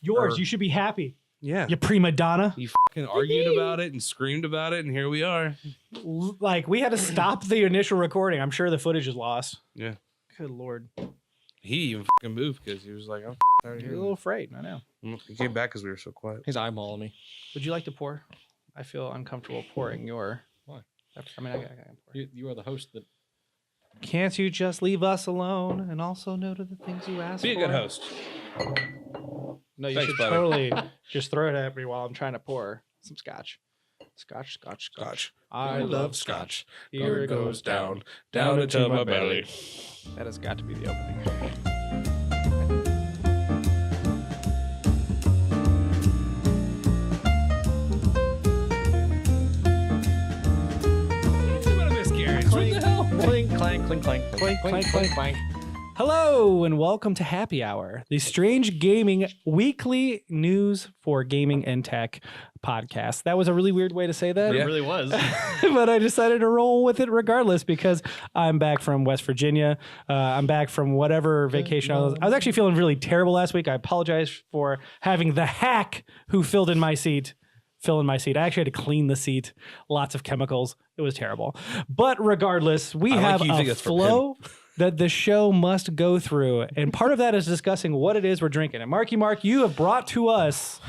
Yours. You should be happy. Yeah. You prima donna. You fucking argued about it and screamed about it, and here we are. Like, we had to stop the initial recording. I'm sure the footage is lost. Yeah. Good Lord. He even fucking moved because he was like, I'm tired of You're a hearing little afraid. I know. it. He came back because we were so quiet. He's eyeballing me. Would you like to pour? I feel uncomfortable pouring your... Why? I mean, I can pour. You are the host that... Can't you just leave us alone and also note the things you ask for? Be a good host. No, you Thanks, should buddy. totally just throw it at me while I'm trying to pour some scotch. Scotch. I love scotch. Here it goes down into my belly. That has got to be the opening. Clink, clank, clink, clank, Clink, clank, clink, clank. Hello and welcome to Happy Hour, the Strange Gaming weekly news for gaming and tech podcast. That was a really weird way to say that. It really was. But I decided to roll with it regardless because I'm back from West Virginia. I'm back from whatever vacation I was. I was actually feeling really terrible last week. I apologize for having the hack who fill in my seat. I actually had to clean the seat. Lots of chemicals. It was terrible. But regardless, we have a flow that the show must go through. And part of that is discussing what it is we're drinking. And Mark, you have brought to us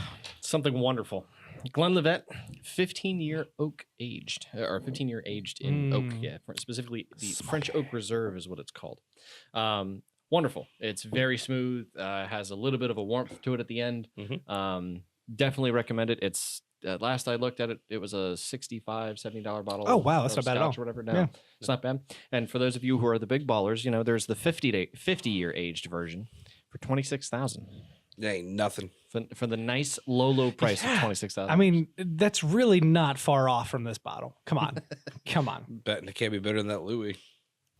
Something wonderful. Glenlivet, 15-year oak aged, or 15-year aged in oak. Yeah, specifically the French Oak Reserve is what it's called. Wonderful. It's very smooth. Has a little bit of a warmth to it at the end. Definitely recommend it. It's last I looked at it, it was a $65, $70 bottle. Oh, wow, that's not bad at all. Or whatever. No, Yeah. it's not bad. And for those of you who are the big ballers, you know, there's the 50-year aged version for $26,000. That ain't nothing. For the nice low price of $26,000. I mean, that's really not far off from this bottle. Come on. Betting it can't be better than that Louis.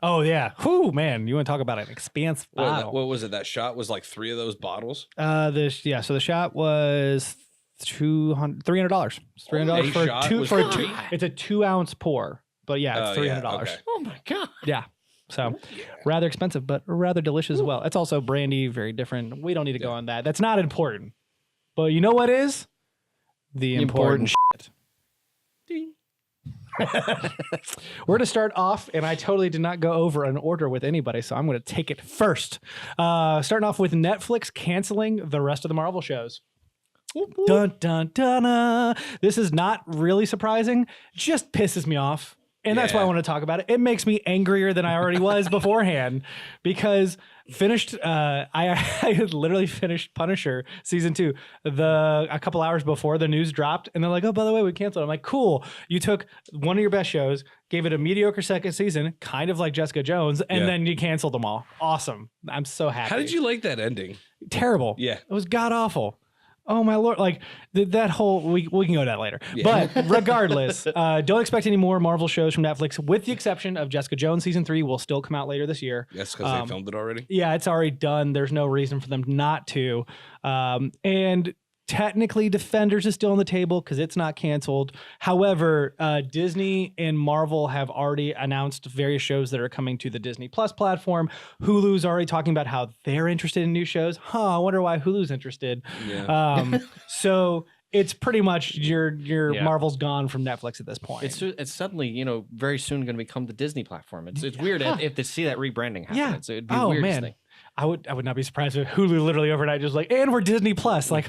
Oh, yeah. Whew, man. You want to talk about an expansive bottle. What was it? That shot was like 3 of those bottles? So the shot was $300. $300 for shot two was for a free? 2. It's a 2-ounce pour. But yeah, it's $300. okay. oh my God. Yeah. So rather expensive, but rather delicious as well. It's also brandy, very different. We don't need to go on that. That's not important. But you know what is? The important shit. Ding. We're going to start off, and I totally did not go over an order with anybody, so I'm going to take it first. Starting off with Netflix canceling the rest of the Marvel shows. Dun, dun, dun, This is not really surprising. Just pisses me off. And that's why I want to talk about it. It makes me angrier than I already was beforehand because I had literally finished Punisher season 2 a couple hours before the news dropped. And they're like, oh, by the way, we canceled. I'm like, cool. You took one of your best shows, gave it a mediocre second season, kind of like Jessica Jones, and then you canceled them all. Awesome. I'm so happy. How did you like that ending? Terrible. Yeah. It was god awful. Oh my Lord. Like that whole, we can go to that later. Yeah. But regardless, don't expect any more Marvel shows from Netflix with the exception of Jessica Jones season 3 will still come out later this year. That's because they filmed it already? Yeah, it's already done. There's no reason for them not to. And technically Defenders is still on the table because it's not canceled. However, Disney and Marvel have already announced various shows that are coming to the Disney Plus platform. Hulu's already talking about how they're interested in new shows. I wonder why Hulu's interested. Yeah. So it's pretty much your Marvel's gone from Netflix at this point. It's suddenly, very soon going to become the Disney platform. It's weird if they see that rebranding happen. Yeah. It'd be the weirdest thing. I would not be surprised if Hulu literally overnight just like, and we're Disney Plus. Like,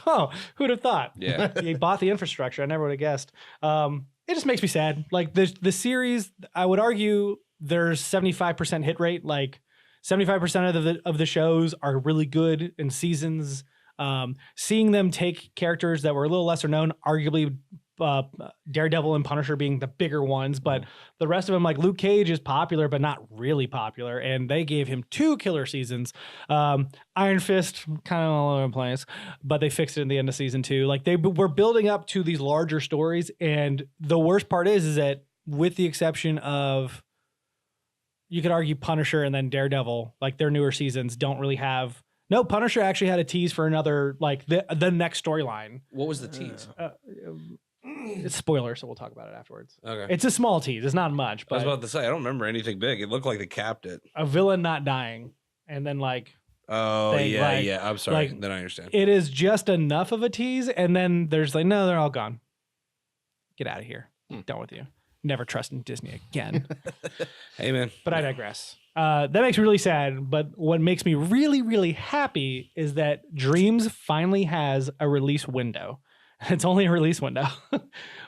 who'd have thought? Yeah. They bought the infrastructure. I never would have guessed. It just makes me sad. Like the series, I would argue there's 75% hit rate. Like 75% of the shows are really good in seasons. Seeing them take characters that were a little lesser known, arguably Daredevil and Punisher being the bigger ones, but the rest of them, like Luke Cage, is popular but not really popular, and they gave him 2 killer seasons. Iron Fist, kind of all over the place, but they fixed it in the end of season 2. Like they were building up to these larger stories, and the worst part is that with the exception of, you could argue Punisher and then Daredevil, like their newer seasons don't really have. No, Punisher actually had a tease for another, like the next storyline. What was the tease? It's spoiler, so we'll talk about it afterwards. Okay. It's a small tease. It's not much. But I was about to say, I don't remember anything big. It looked like they capped it. A villain not dying. And then like... Oh, thing. yeah, Like, yeah. I'm sorry. like, Then I understand. it is just enough of a tease, and then there's like, no, they're all gone. Get out of here. Done with you. Never trusting Disney again. Hey, man. But I digress. That makes me really sad. But what makes me really, really happy is that Dreams finally has a release window. It's only a release window.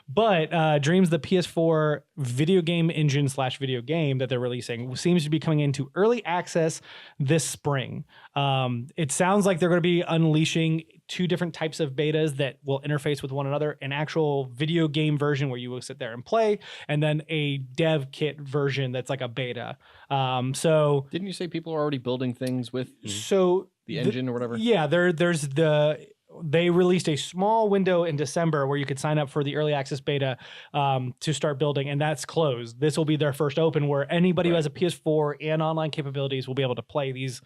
But Dreams, the PS4 video game engine / video game that they're releasing, seems to be coming into early access this spring. It sounds like they're going to be unleashing 2 different types of betas that will interface with one another, an actual video game version where you will sit there and play, and then a dev kit version that's like a beta. So Didn't you say people are already building things with so the engine or whatever? Yeah, they released a small window in December where you could sign up for the early access beta to start building, and that's closed. This will be their first open where anybody who has a PS4 and online capabilities will be able to play these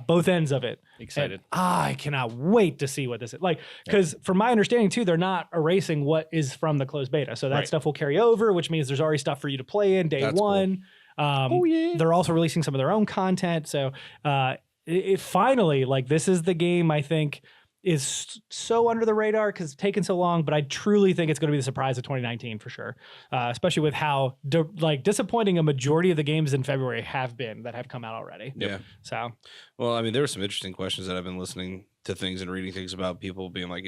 both ends of it. Excited. And I cannot wait to see what this is like, because from my understanding too, they're not erasing what is from the closed beta, so that stuff will carry over, which means there's already stuff for you to play in day That's one. Cool. They're also releasing some of their own content, so it finally, like, this is the game I think is so under the radar because it's taken so long, but I truly think it's going to be the surprise of 2019 for sure, especially with how disappointing a majority of the games in February have been that have come out already. Yeah. So, well, I mean, there were some interesting questions that I've been listening to things and reading things about, people being like,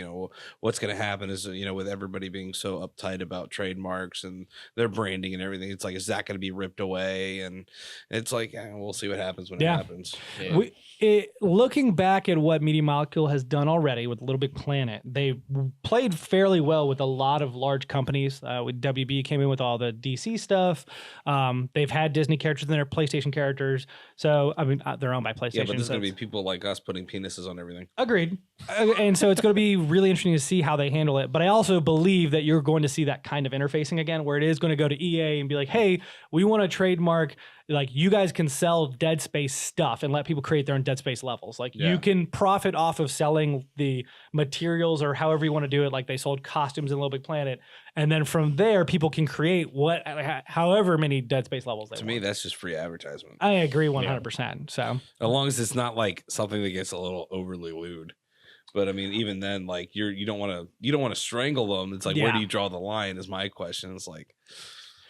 what's going to happen is, with everybody being so uptight about trademarks and their branding and everything, it's like, is that going to be ripped away? And it's like, we'll see what happens when it happens. Yeah. Looking back at what Media Molecule has done already with Little Big Planet, they played fairly well with a lot of large companies. With WB came in with all the DC stuff. They've had Disney characters in their PlayStation characters. So, I mean, they're owned by PlayStation. Yeah, but there's going to be people like us putting penises on everything. Agreed. And so it's going to be really interesting to see how they handle it. But I also believe that you're going to see that kind of interfacing again, where it is going to go to EA and be like, hey, we want to trademark, like, you guys can sell Dead Space stuff and let people create their own Dead Space levels. Like, you can profit off of selling the materials or however you want to do it. Like, they sold costumes in Little Big Planet. And then from there, people can create however many Dead Space levels they want. To me, that's just free advertisement. I agree 100%. So as long as it's not like something that gets a little overly lewd. But I mean, even then, like, you don't want to strangle them. It's like, where do you draw the line? Is my question. It's like,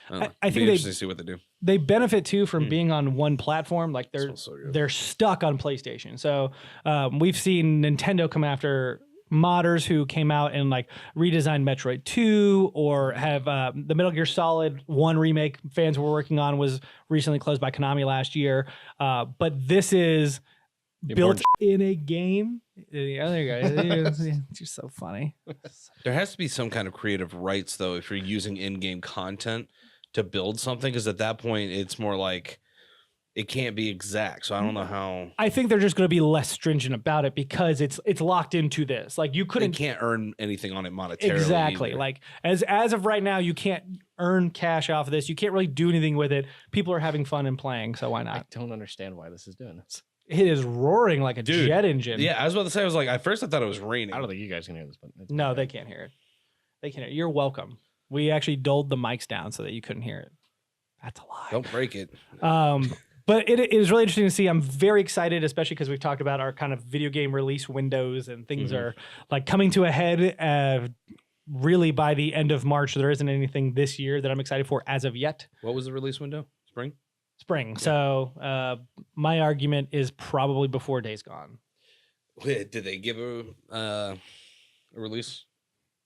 I think interesting to see what they do. They benefit too from being on one platform. Like, they're stuck on PlayStation. So we've seen Nintendo come after modders who came out and like redesigned Metroid 2, or have the Metal Gear Solid 1 remake fans were working on was recently closed by Konami last year. But this is built in a game. Yeah, there you go. It's just so funny. There has to be some kind of creative rights, though, if you're using in-game content to build something, because at that point it's more like it can't be exact. So I don't know how. I think they're just going to be less stringent about it because it's locked into this. Like, you can't earn anything on it monetarily. Exactly. Either. Like, as of right now, you can't earn cash off of this. You can't really do anything with it. People are having fun and playing, so why not? I don't understand why this is doing this. It is roaring like a jet engine. Yeah, I was about to say, I was like, at first I thought it was raining. I don't think you guys can hear this, but no, they can't hear it. They can't hear it. You're welcome. We actually doled the mics down so that you couldn't hear it. That's a lie. Don't break it. But it is really interesting to see. I'm very excited, especially because we've talked about our kind of video game release windows, and things are like coming to a head. Really, by the end of March, there isn't anything this year that I'm excited for as of yet. What was the release window? Spring. Yeah. So my argument is probably before Days Gone. Did they give a release?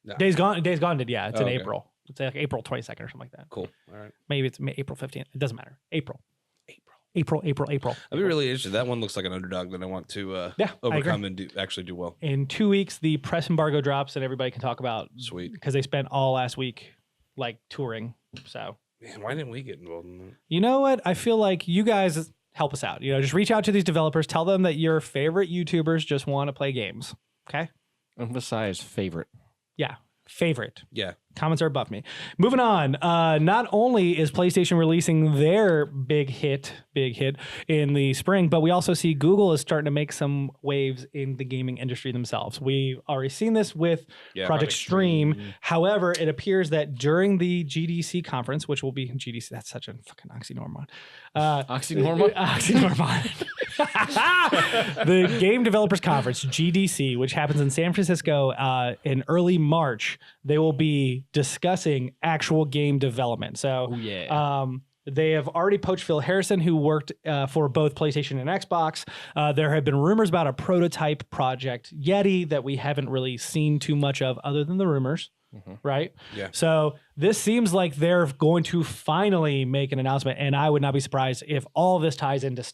No. Days Gone did, yeah. It's in April. It's like April 22nd or something like that. Cool. All right. Maybe it's April 15th. It doesn't matter. April. I'd be really interested. That one looks like an underdog that I want to overcome and actually do well. In 2 weeks, the press embargo drops and everybody can talk about. Sweet. Because they spent all last week like touring. So. Man, why didn't we get involved in that? You know what? I feel like you guys help us out. Just reach out to these developers. Tell them that your favorite YouTubers just want to play games. Okay? Emphasize favorite. Yeah. Favorite. Yeah. Comments are above me. Moving on. Not only is PlayStation releasing their big hit in the spring, but we also see Google is starting to make some waves in the gaming industry themselves. We've already seen this with Project Stream. However, it appears that during the GDC conference, which will be GDC, that's such a fucking oxymoron. Oxymoron? Oxymoron. The Game Developers Conference, GDC, which happens in San Francisco in early March, they will be discussing actual game development. So, they have already poached Phil Harrison, who worked for both PlayStation and Xbox. There have been rumors about a prototype project, Yeti, that we haven't really seen too much of other than the rumors. Right? Yeah. So this seems like they're going to finally make an announcement, and I would not be surprised if all of this ties into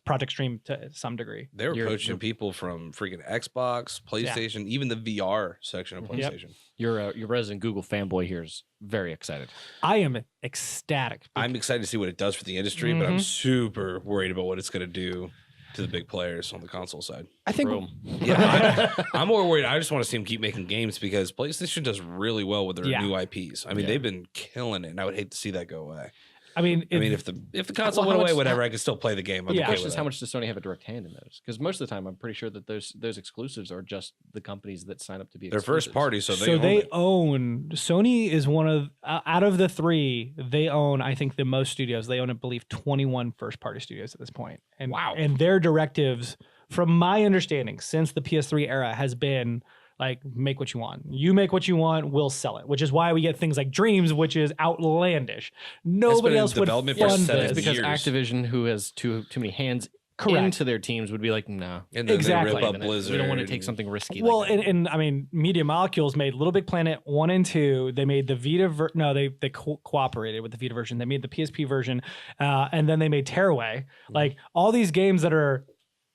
Project Stream to some degree. They were poaching people from freaking Xbox, PlayStation, even the VR section of PlayStation. Your resident Google fanboy here is very excited. I am ecstatic. I'm excited to see what it does for the industry, but I'm super worried about what it's going to do to the big players on the console side. I think I'm more worried. I just want to see them keep making games because PlayStation does really well with their new IPs. I mean, they've been killing it, and I would hate to see that go away. I mean, if the console went away, whatever, I could still play the game. The question is, how much does Sony have a direct hand in those? Because most of the time, I'm pretty sure that those exclusives are just the companies that sign up to be their first party. So they own. Sony is one of out of the three. They own, I think, the most studios. They own, I believe, 21 first party studios at this point. And and their directives, from my understanding, since the PS3 era, has been like, make what you want. You make what you want, we'll sell it. Which is why we get things like Dreams, which is outlandish. Nobody else would fund this. Because Activision, who has too many hands into their teams, would be like, no. And then they rip up Blizzard. We don't want to take something risky. Well, like that. and I mean, Media Molecules made Little Big Planet 1 and 2. They made the Vita they cooperated with the Vita version. They made the PSP version, and then they made Tearaway. Like, all these games that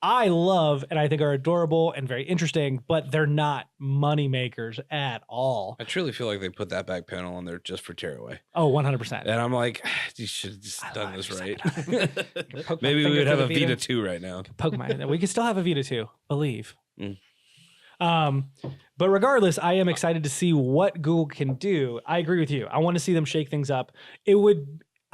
I love and I think are adorable and very interesting, but they're not money makers at all. I truly feel like they put that back panel on there just for Tearaway. Oh, 100%. And I'm like, you should have just done this right. Maybe we would have a Vita 2 right now. Pokemon. We could still have a Vita 2, believe. But regardless, I am excited to see what Google can do. I agree with you. I want to see them shake things up.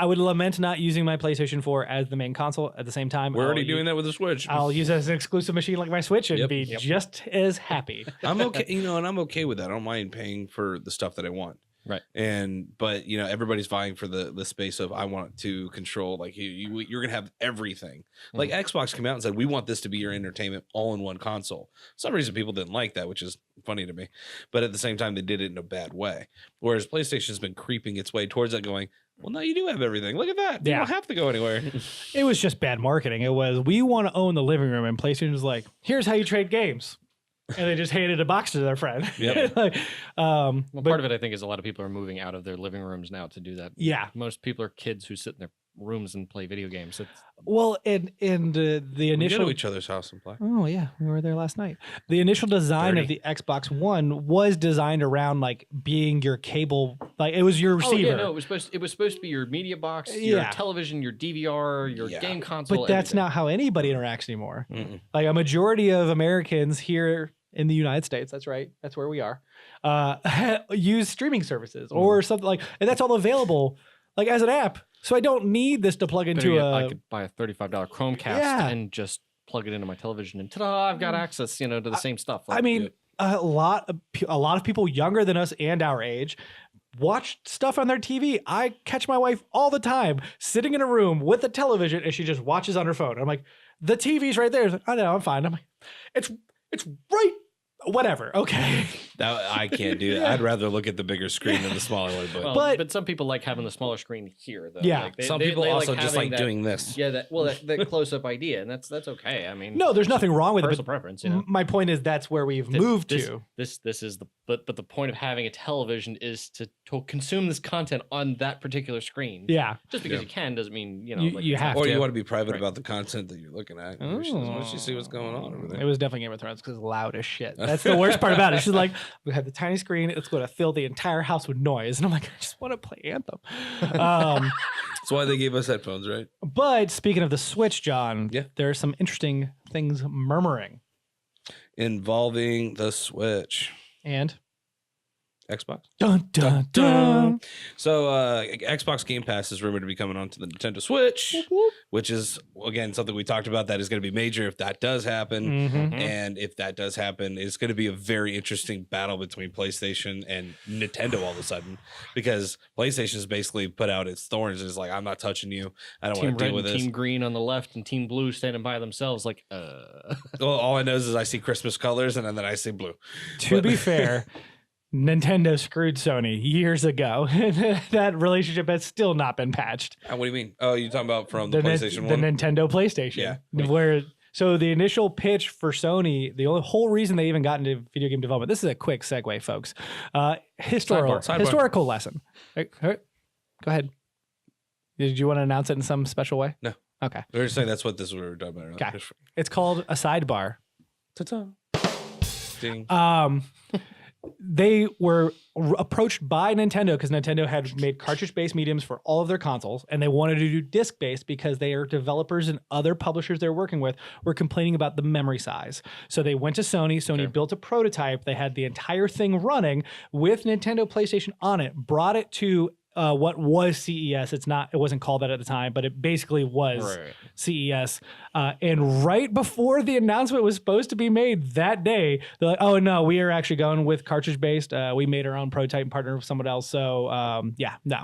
I would lament not using my PlayStation 4 as the main console at the same time. We're already doing that with the Switch. I'll use it as an exclusive machine like my Switch and be just as happy. I'm okay, and I'm okay with that. I don't mind paying for the stuff that I want. Right. But everybody's vying for the space of, I want to control, like you're gonna have everything. Like Xbox came out and said, we want this to be your entertainment all in one console. For some reason people didn't like that, which is funny to me. But at the same time, they did it in a bad way. Whereas PlayStation's been creeping its way towards that, going, well, now you do have everything. Look at that. You don't have to go anywhere. It was just bad marketing. It was, we want to own the living room, and PlayStation was like, here's how you trade games. And they just handed a box to their friend. Yep. Part of it, I think, is a lot of people are moving out of their living rooms now to do that. Yeah. Most people are kids who sit in their rooms and play video games. Well, and the initial... We go to each other's house and play. Oh, yeah. We were there last night. The initial design of the Xbox One was designed around, like, being your cable... Like, it was your receiver. Oh, yeah, no, it was supposed to be your media box, your television, your DVR, your game console. But that's not how anybody interacts anymore. Like, a majority of Americans here in the United States, that's right, that's where we are, use streaming services or something like, and that's all available like as an app. So I don't need this to plug into I could buy a $35 Chromecast and just plug it into my television, and ta-da, I've got access, to the same stuff. Like, I mean, a lot of people younger than us and our age watch stuff on their TV. I catch my wife all the time sitting in a room with a television, and she just watches on her phone. I'm like, the TV's right there. Like, I know, I'm fine. I'm like, it's right. Whatever. Okay. That I can't do that. I'd rather look at the bigger screen than the smaller one. But some people like having the smaller screen here, though. Yeah. Like some people also just like doing this. Yeah. That close-up idea, and that's okay. I mean, no, there's nothing wrong with personal preference. My point is that's where we've moved to. This is but the point of having a television is to consume this content on that particular screen. Yeah. Just because you can doesn't mean you have to. Or you want to be private about the content that you're looking at. She doesn't want you to see what's going on over there. It was definitely Game of Thrones because loud as shit. That's the worst part about it. She's like, we have the tiny screen. It's going to fill the entire house with noise. And I'm like, I just want to play Anthem. That's why they gave us headphones, right? But speaking of the Switch, John, there are some interesting things murmuring. Involving the Switch. And? Xbox. Dun, dun, dun. So Xbox Game Pass is rumored to be coming onto the Nintendo Switch, which is, again, something we talked about that is going to be major if that does happen. And if that does happen, it's going to be a very interesting battle between PlayStation and Nintendo all of a sudden, because PlayStation's basically put out its thorns and is like, I'm not touching you. I don't want to deal with this. Team Green on the left and Team Blue standing by themselves like, Well, all I know is I see Christmas colors and then I see blue. To be fair, Nintendo screwed Sony years ago. That relationship has still not been patched. What do you mean? Oh, you're talking about from the PlayStation 1? The Nintendo PlayStation. Yeah. So the initial pitch for Sony, the whole reason they even got into video game development, this is a quick segue, folks. Historical lesson. Go ahead. Did you want to announce it in some special way? No. Okay. We were saying that's what this we were talking about. Okay. It's called a sidebar. Ta-ta. Ding. They were approached by Nintendo because Nintendo had made cartridge-based mediums for all of their consoles, and they wanted to do disc-based because they are developers and other publishers they're working with were complaining about the memory size. So they went to Sony. Sony built a prototype. They had the entire thing running with Nintendo PlayStation on it, brought it to what was CES. It wasn't called that at the time, but it basically was CES. And right before the announcement was supposed to be made that day, they're like, oh no, we are actually going with cartridge based. We made our own prototype and partnered with someone else. So no.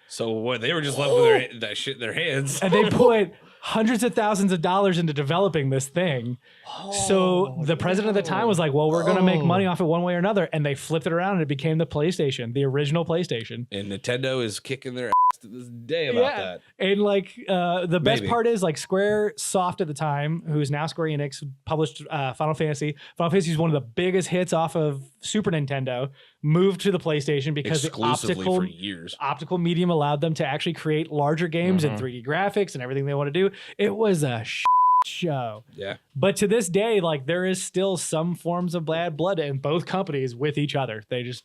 So what, they were just left with that shit in their hands. And they put hundreds of thousands of dollars into developing this thing. So the president at the time was like, well, we're going to make money off it one way or another. And they flipped it around and it became the PlayStation, the original PlayStation. And Nintendo is kicking their ass to this day about that. And like the best part is like Square Soft at the time, who's now Square Enix, published Final Fantasy. Final Fantasy is one of the biggest hits off of Super Nintendo, moved to the PlayStation because exclusively the for years. Optical medium allowed them to actually create larger games and 3D graphics and everything they want to do. It was a show. Yeah. But to this day, like there is still some forms of bad blood in both companies with each other. They just...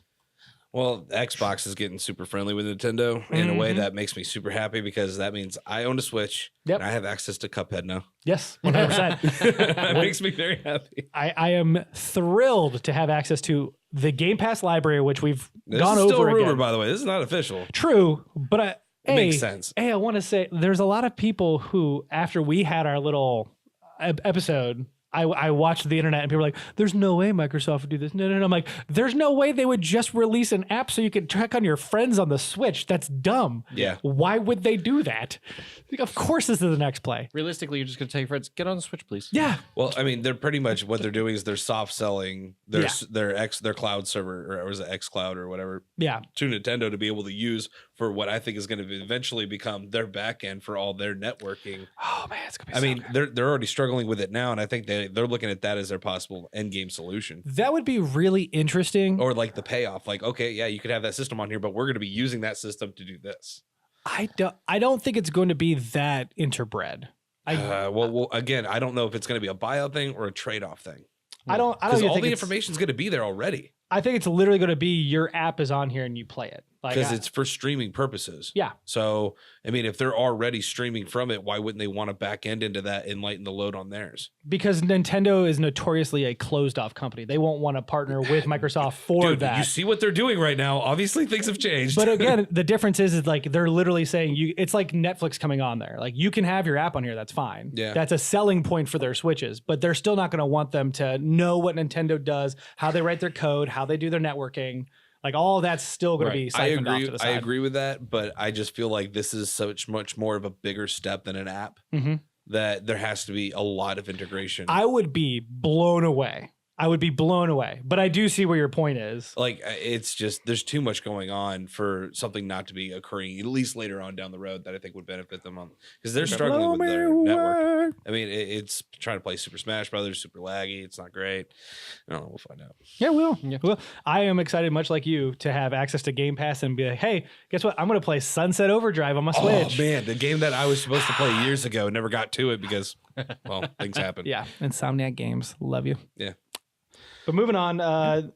Well, Xbox is getting super friendly with Nintendo in a way that makes me super happy because that means I own a Switch and I have access to Cuphead now. Yes, 100%. That makes me very happy. I am thrilled to have access to the Game Pass library, which we've gone over This is still a rumor, again. by the way. This is not official. True, but it makes sense. Hey, I want to say there's a lot of people who, after we had our little episode, I watched the internet and people were like, there's no way Microsoft would do this. No. I'm like, there's no way they would just release an app so you can track on your friends on the Switch. That's dumb. Yeah. Why would they do that? Of course this is the next play. Realistically, you're just going to tell your friends, get on the Switch, please. Yeah. Well, I mean, they're pretty much what they're doing is they're soft selling their cloud server, or was it xCloud or whatever, to Nintendo to be able to use for what I think is going to eventually become their back end for all their networking. Oh man, it's gonna be they're already struggling with it now, and I think they're looking at that as their possible end game solution. That would be really interesting. Or like the payoff, like, okay, yeah, you could have that system on here, but we're going to be using that system to do this. I don't think it's going to be that interbred. Well, again, I don't know if it's going to be a buyout thing or a trade-off thing. I don't because all the information is going to be there already. I think it's literally going to be your app is on here and you play it. Because it's for streaming purposes. Yeah. So, I mean, if they're already streaming from it, why wouldn't they want to back end into that and lighten the load on theirs? Because Nintendo is notoriously a closed off company. They won't want to partner with Microsoft for that. You see what they're doing right now. Obviously, things have changed. But again, the difference is like they're literally saying it's like Netflix coming on there. Like you can have your app on here. That's fine. Yeah. That's a selling point for their Switches. But they're still not going to want them to know what Nintendo does, how they write their code, how they do their networking. Like all of that's still going to be siphoned off to the side. I agree with that, but I just feel like this is much more of a bigger step than an app. That there has to be a lot of integration. I would be blown away. But I do see where your point is. Like it's just there's too much going on for something not to be occurring, at least later on down the road, that I think would benefit them on, because they're struggling with their network. I mean, it's trying to play Super Smash Brothers, super laggy. It's not great. I don't know. We'll find out. Yeah, we'll. I am excited, much like you, to have access to Game Pass and be like, hey, guess what? I'm going to play Sunset Overdrive on my Switch. Oh man, the game that I was supposed to play years ago, never got to it because, well, things happen. Yeah, Insomniac Games, love you. Yeah. But moving on,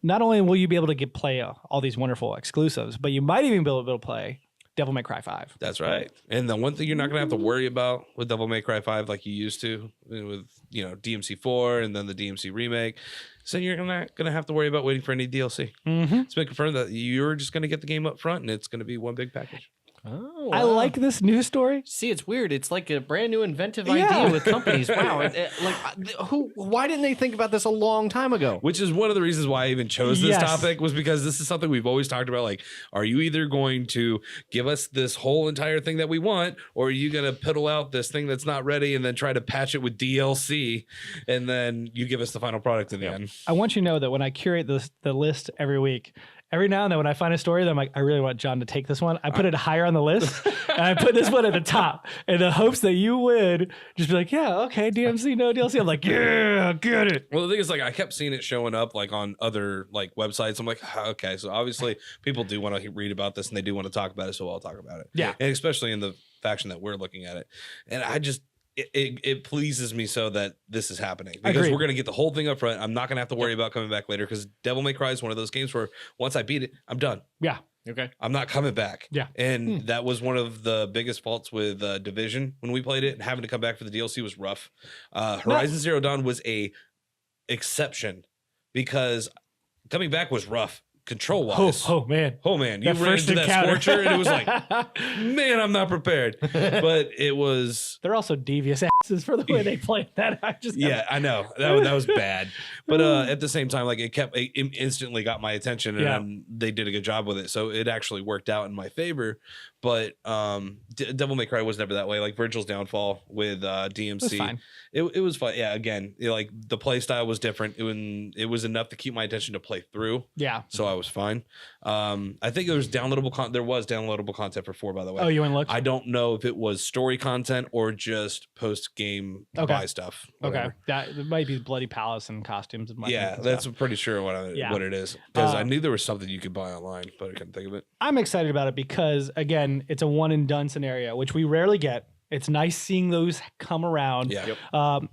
not only will you be able to play all these wonderful exclusives, but you might even be able to play Devil May Cry 5. That's right. And the one thing you're not going to have to worry about with Devil May Cry 5 like you used to with, DMC4 and then the DMC remake. So you're not going to have to worry about waiting for any DLC. It's been confirmed that you're just going to get the game up front and it's going to be one big package. Oh, I like this news story. See, it's weird. It's like a brand new inventive idea with companies. Wow. Why didn't they think about this a long time ago? Which is one of the reasons why I even chose this topic, was because this is something we've always talked about. Like, are you either going to give us this whole entire thing that we want, or are you going to piddle out this thing that's not ready and then try to patch it with DLC, and then you give us the final product in the end? I want you to know that when I curate the list every week, every now and then when I find a story that I'm like, I really want John to take this one, I put it higher on the list and I put this one at the top in the hopes that you would just be like, yeah, okay, DMC, no DLC. I'm like, yeah, get it. Well, the thing is, like, I kept seeing it showing up like on other like websites. I'm like, okay, so obviously people do want to read about this and they do want to talk about it, so I'll talk about it. Yeah. And especially in the faction that we're looking at it. And I just, it pleases me so that this is happening, because we're going to get the whole thing up front. I'm not going to have to worry about coming back later, because Devil May Cry is one of those games where once I beat it, I'm done. Yeah. Okay. I'm not coming back. Yeah. And that was one of the biggest faults with Division when we played it, and having to come back for the DLC was rough. Horizon Zero Dawn was a exception, because coming back was rough. Control wise, oh man, you ran into that Scorcher and it was like, man, I'm not prepared. But it was, they're also devious asses for the way they play that. I know that was bad, but at the same time, like, it instantly got my attention, and they did a good job with it, so it actually worked out in my favor. But Devil May Cry was never that way. Like Virgil's Downfall with DMC, it was fun. Yeah, again, like the play style was different. It was enough to keep my attention to play through. Yeah, so I was fine. I think there was downloadable content for 4, by the way. Oh, you went and looked? I don't know if it was story content or just post game buy stuff. Whatever. Okay, that might be Bloody Palace and costumes. And that's pretty sure what it is, because I knew there was something you could buy online, but I couldn't think of it. I'm excited about it because, again, it's a one and done scenario, which we rarely get. It's nice seeing those come around,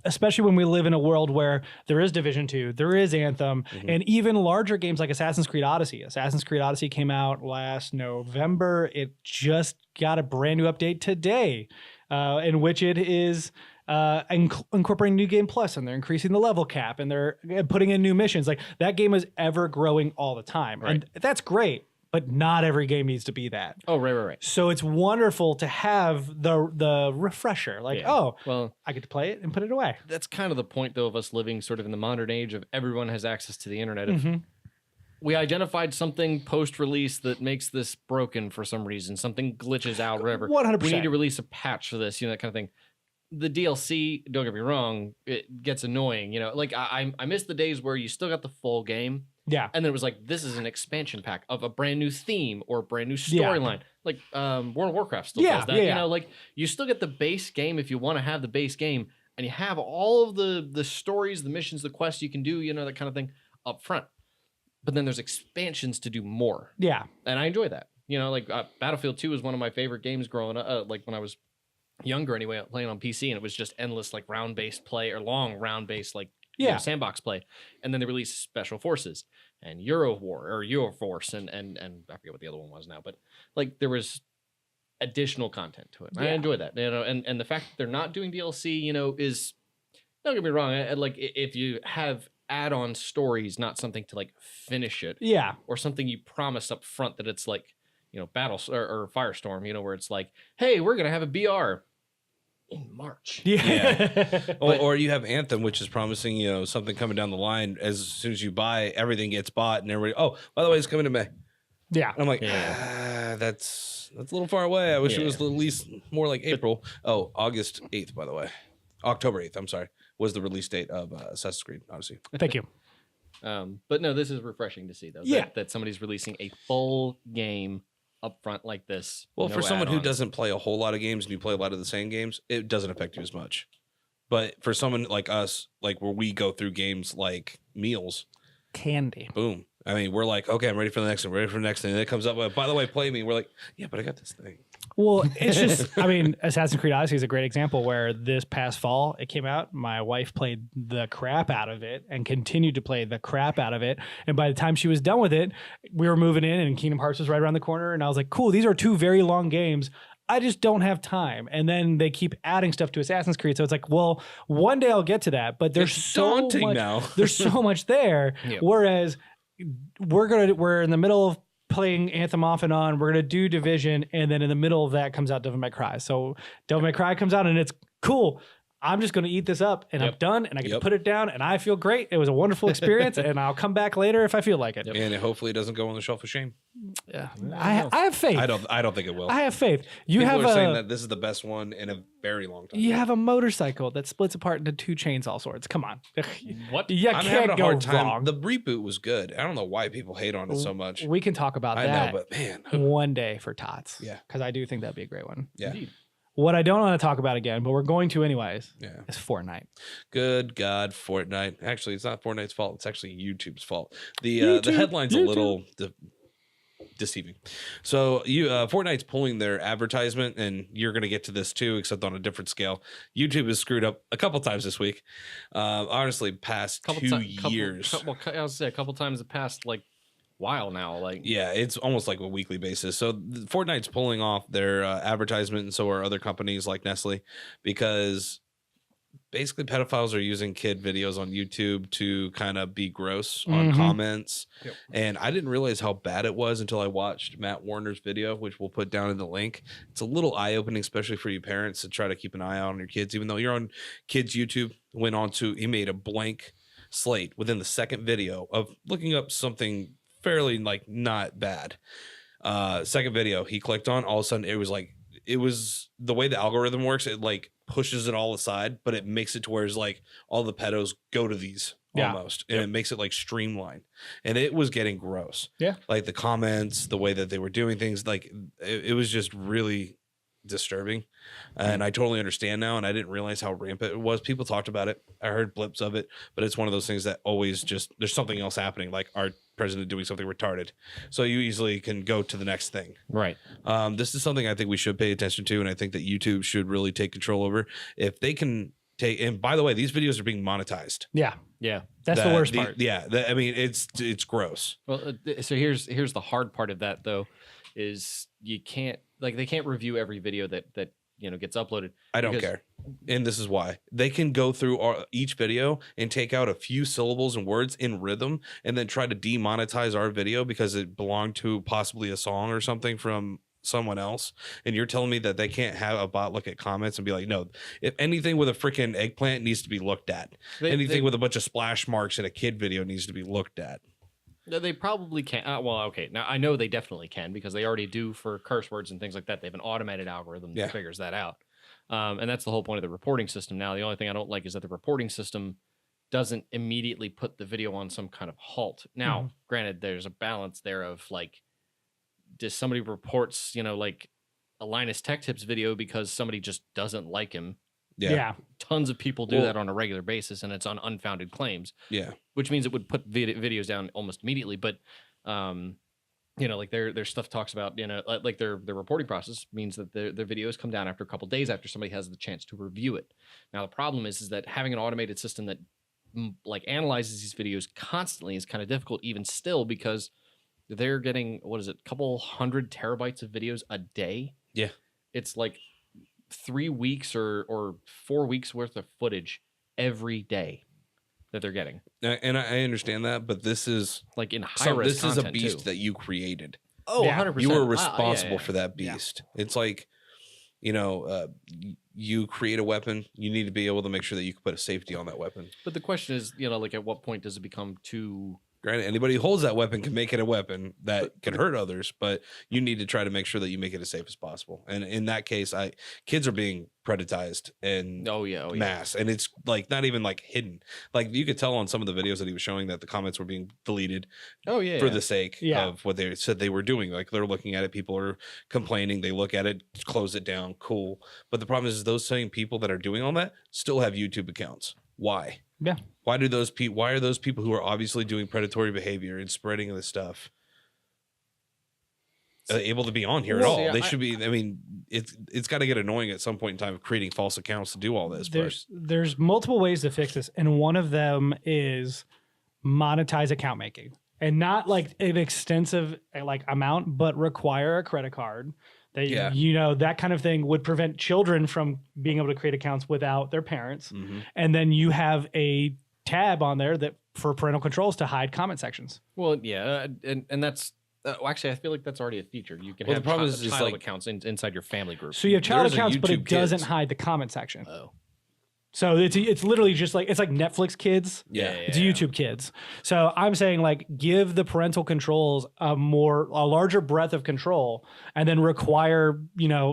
especially when we live in a world where there is Division 2, there is Anthem, and even larger games like Assassin's Creed Odyssey. Assassin's Creed Odyssey came out last November. It just got a brand new update today, in which it is incorporating New Game Plus, and they're increasing the level cap, and they're putting in new missions. Like, that game is ever growing all the time, and that's great. But not every game needs to be that. Oh, right. So it's wonderful to have the refresher. Like, well, I get to play it and put it away. That's kind of the point, though, of us living sort of in the modern age of everyone has access to the internet. We identified something post-release that makes this broken for some reason. Something glitches out, whatever. 100%. We need to release a patch for this, that kind of thing. The DLC, don't get me wrong, it gets annoying. Like I miss the days where you still got the full game. Yeah. And then it was like, this is an expansion pack of a brand new theme or a brand new storyline. Like World of Warcraft still does that. Like, you still get the base game if you want to have the base game, and you have all of the stories, the missions, the quests you can do, that kind of thing up front. But then there's expansions to do more. Yeah. And I enjoy that. Like Battlefield 2 was one of my favorite games growing up, like when I was younger anyway, playing on PC, and it was just endless like round-based play, or long round-based like sandbox play. And then they released Special Forces and Euroforce and I forget what the other one was now, but like there was additional content to it. I enjoy that, and the fact that they're not doing DLC, is, don't get me wrong, like if you have add-on stories, not something to like finish it, or something you promise up front that it's like, Battle or Firestorm, where it's like, hey, we're gonna have a BR in March. Or you have Anthem, which is promising, something coming down the line. As soon as you buy, everything gets bought, and everybody, oh, by the way, it's coming to May. Yeah. And I'm like, that's a little far away. I wish it was at least more like April. August 8th, by the way. October 8th, I'm sorry, was the release date of Assassin's Creed Odyssey. Thank you. But no, this is refreshing to see, though, that somebody's releasing a full game up front like this. Well, for someone who doesn't play a whole lot of games and you play a lot of the same games, it doesn't affect you as much. But for someone like us, like where we go through games like meals, candy, boom. I mean, we're like, okay, I'm ready for the next one, and it comes up. By the way, play me. We're like, yeah, but I got this thing. Well, it's just, I mean, Assassin's Creed Odyssey is a great example where this past fall it came out. My wife played the crap out of it and continued to play the crap out of it. And by the time she was done with it, we were moving in and Kingdom Hearts was right around the corner. And I was like, cool, these are 2 very long games. I just don't have time. And then they keep adding stuff to Assassin's Creed. So it's like, well, one day I'll get to that. But there's so much now. There's so much there. Yep. Whereas we're in the middle of playing Anthem off and on. We're gonna do Division, and then in the middle of that comes out Devil May Cry. So Devil May Cry comes out, and it's cool. I'm just gonna eat this up, and I'm done, and I get to put it down, and I feel great. It was a wonderful experience, and I'll come back later if I feel like it. And it hopefully doesn't go on the shelf of shame. Yeah, I have faith. I don't think it will. I have faith. People are saying that this is the best one in a very long time. You have a motorcycle that splits apart into 2 chainsaw swords. Come on. What? You I'm can't having a go hard time. wrong. The reboot was good. I don't know why people hate on it so much. We can talk about I that know, but man, one day for Tots. Yeah. Because I do think that'd be a great one. yeah, Indeed. What I don't want to talk about again, but we're going to anyways, yeah. is Fortnite. Good God, Fortnite. Actually, it's not Fortnite's fault. It's actually YouTube's fault. The headline's a little deceiving. So Fortnite's pulling their advertisement, and you're going to get to this too, except on a different scale. YouTube has screwed up a couple times this week. Honestly, past 2 years. I was say a couple times the past like while now. Like Yeah, it's almost like a weekly basis. So Fortnite's pulling off their advertisement, and so are other companies like Nestle, because basically pedophiles are using kid videos on YouTube to kind of be gross on comments. Yep. And I didn't realize how bad it was until I watched Matt Warner's video, which we'll put down in the link. It's a little eye-opening, especially for you parents, to try to keep an eye out on your kids. Even though you're on kids' YouTube, he made a blank slate within the second video of looking up something fairly like not bad. Second video he clicked on, all of a sudden it was the way the algorithm works. It like pushes it all aside, but it makes it to where it's like all the pedos go to these almost, and it makes it like streamlined. And it was getting gross. Yeah, like the comments, the way that they were doing things, like it was just really disturbing. And I totally understand now, and I didn't realize how rampant it was. People talked about it. I heard blips of it, but it's one of those things that always just there's something else happening, like our president doing something retarded, so you easily can go to the next thing. right. This is something I think we should pay attention to, and I think that YouTube should really take control over. If they can take, and by the way, these videos are being monetized. Yeah, Yeah. that's the worst part. Yeah, I mean it's gross. Well, so here's the hard part of that though, is they can't review every video that gets uploaded. I don't care. And this is why. They can go through each video and take out a few syllables and words in rhythm and then try to demonetize our video because it belonged to possibly a song or something from someone else. And you're telling me that they can't have a bot look at comments and be like, no, if anything with a freaking eggplant needs to be looked at. Anything with a bunch of splash marks in a kid video needs to be looked at. They probably can. Well, okay. Now I know they definitely can because they already do for curse words and things like that. They have an automated algorithm that figures that out. And that's the whole point of the reporting system. Now, the only thing I don't like is that the reporting system doesn't immediately put the video on some kind of halt. Now, granted, there's a balance there of like, does somebody reports, like a Linus Tech Tips video because somebody just doesn't like him? Yeah. Tons of people do that on a regular basis, and it's on unfounded claims. Yeah. Which means it would put videos down almost immediately. But, like their stuff talks about, like their reporting process means that their videos come down after a couple days after somebody has the chance to review it. Now, the problem is that having an automated system that like analyzes these videos constantly is kind of difficult even still, because they're getting, a couple hundred terabytes of videos a day. Yeah. It's like 3 weeks or 4 weeks worth of footage every day that they're getting. And I understand that, but this is like in high-res this is a content, beast too. that you created. Oh, Yeah. 100%. You were responsible Yeah. for that beast. It's like, you create a weapon, you need to be able to make sure that you can put a safety on that weapon. But the question is, like at what point does it become too... Granted, anybody who holds that weapon can make it a weapon that can hurt others, but you need to try to make sure that you make it as safe as possible. And in that case, kids are being preditized in mass, and it's like not even like hidden. Like you could tell on some of the videos that he was showing that the comments were being deleted. For the sake of what they said they were doing. Like they're looking at it, people are complaining, they look at it, close it down, cool. But the problem is those same people that are doing all that still have YouTube accounts. Why? Yeah. Why are those people who are obviously doing predatory behavior and spreading this stuff? able to be on here at all. They should be. I mean, it's got to get annoying at some point in time of creating false accounts to do all this. There's multiple ways to fix this, and one of them is monetize account making, and not like an extensive like amount, but require a credit card. That that kind of thing would prevent children from being able to create accounts without their parents, and then you have a tab on there that for parental controls to hide comment sections. Well, yeah, and that's actually I feel like that's already a feature. You can have the problem is child like, accounts inside your family group. So you have child There's a accounts, but it YouTube doesn't Kids. hide the comment section. Oh. So it's literally just like, it's like Netflix Kids. Yeah. It's YouTube Kids. So I'm saying like give the parental controls a larger breadth of control, and then require,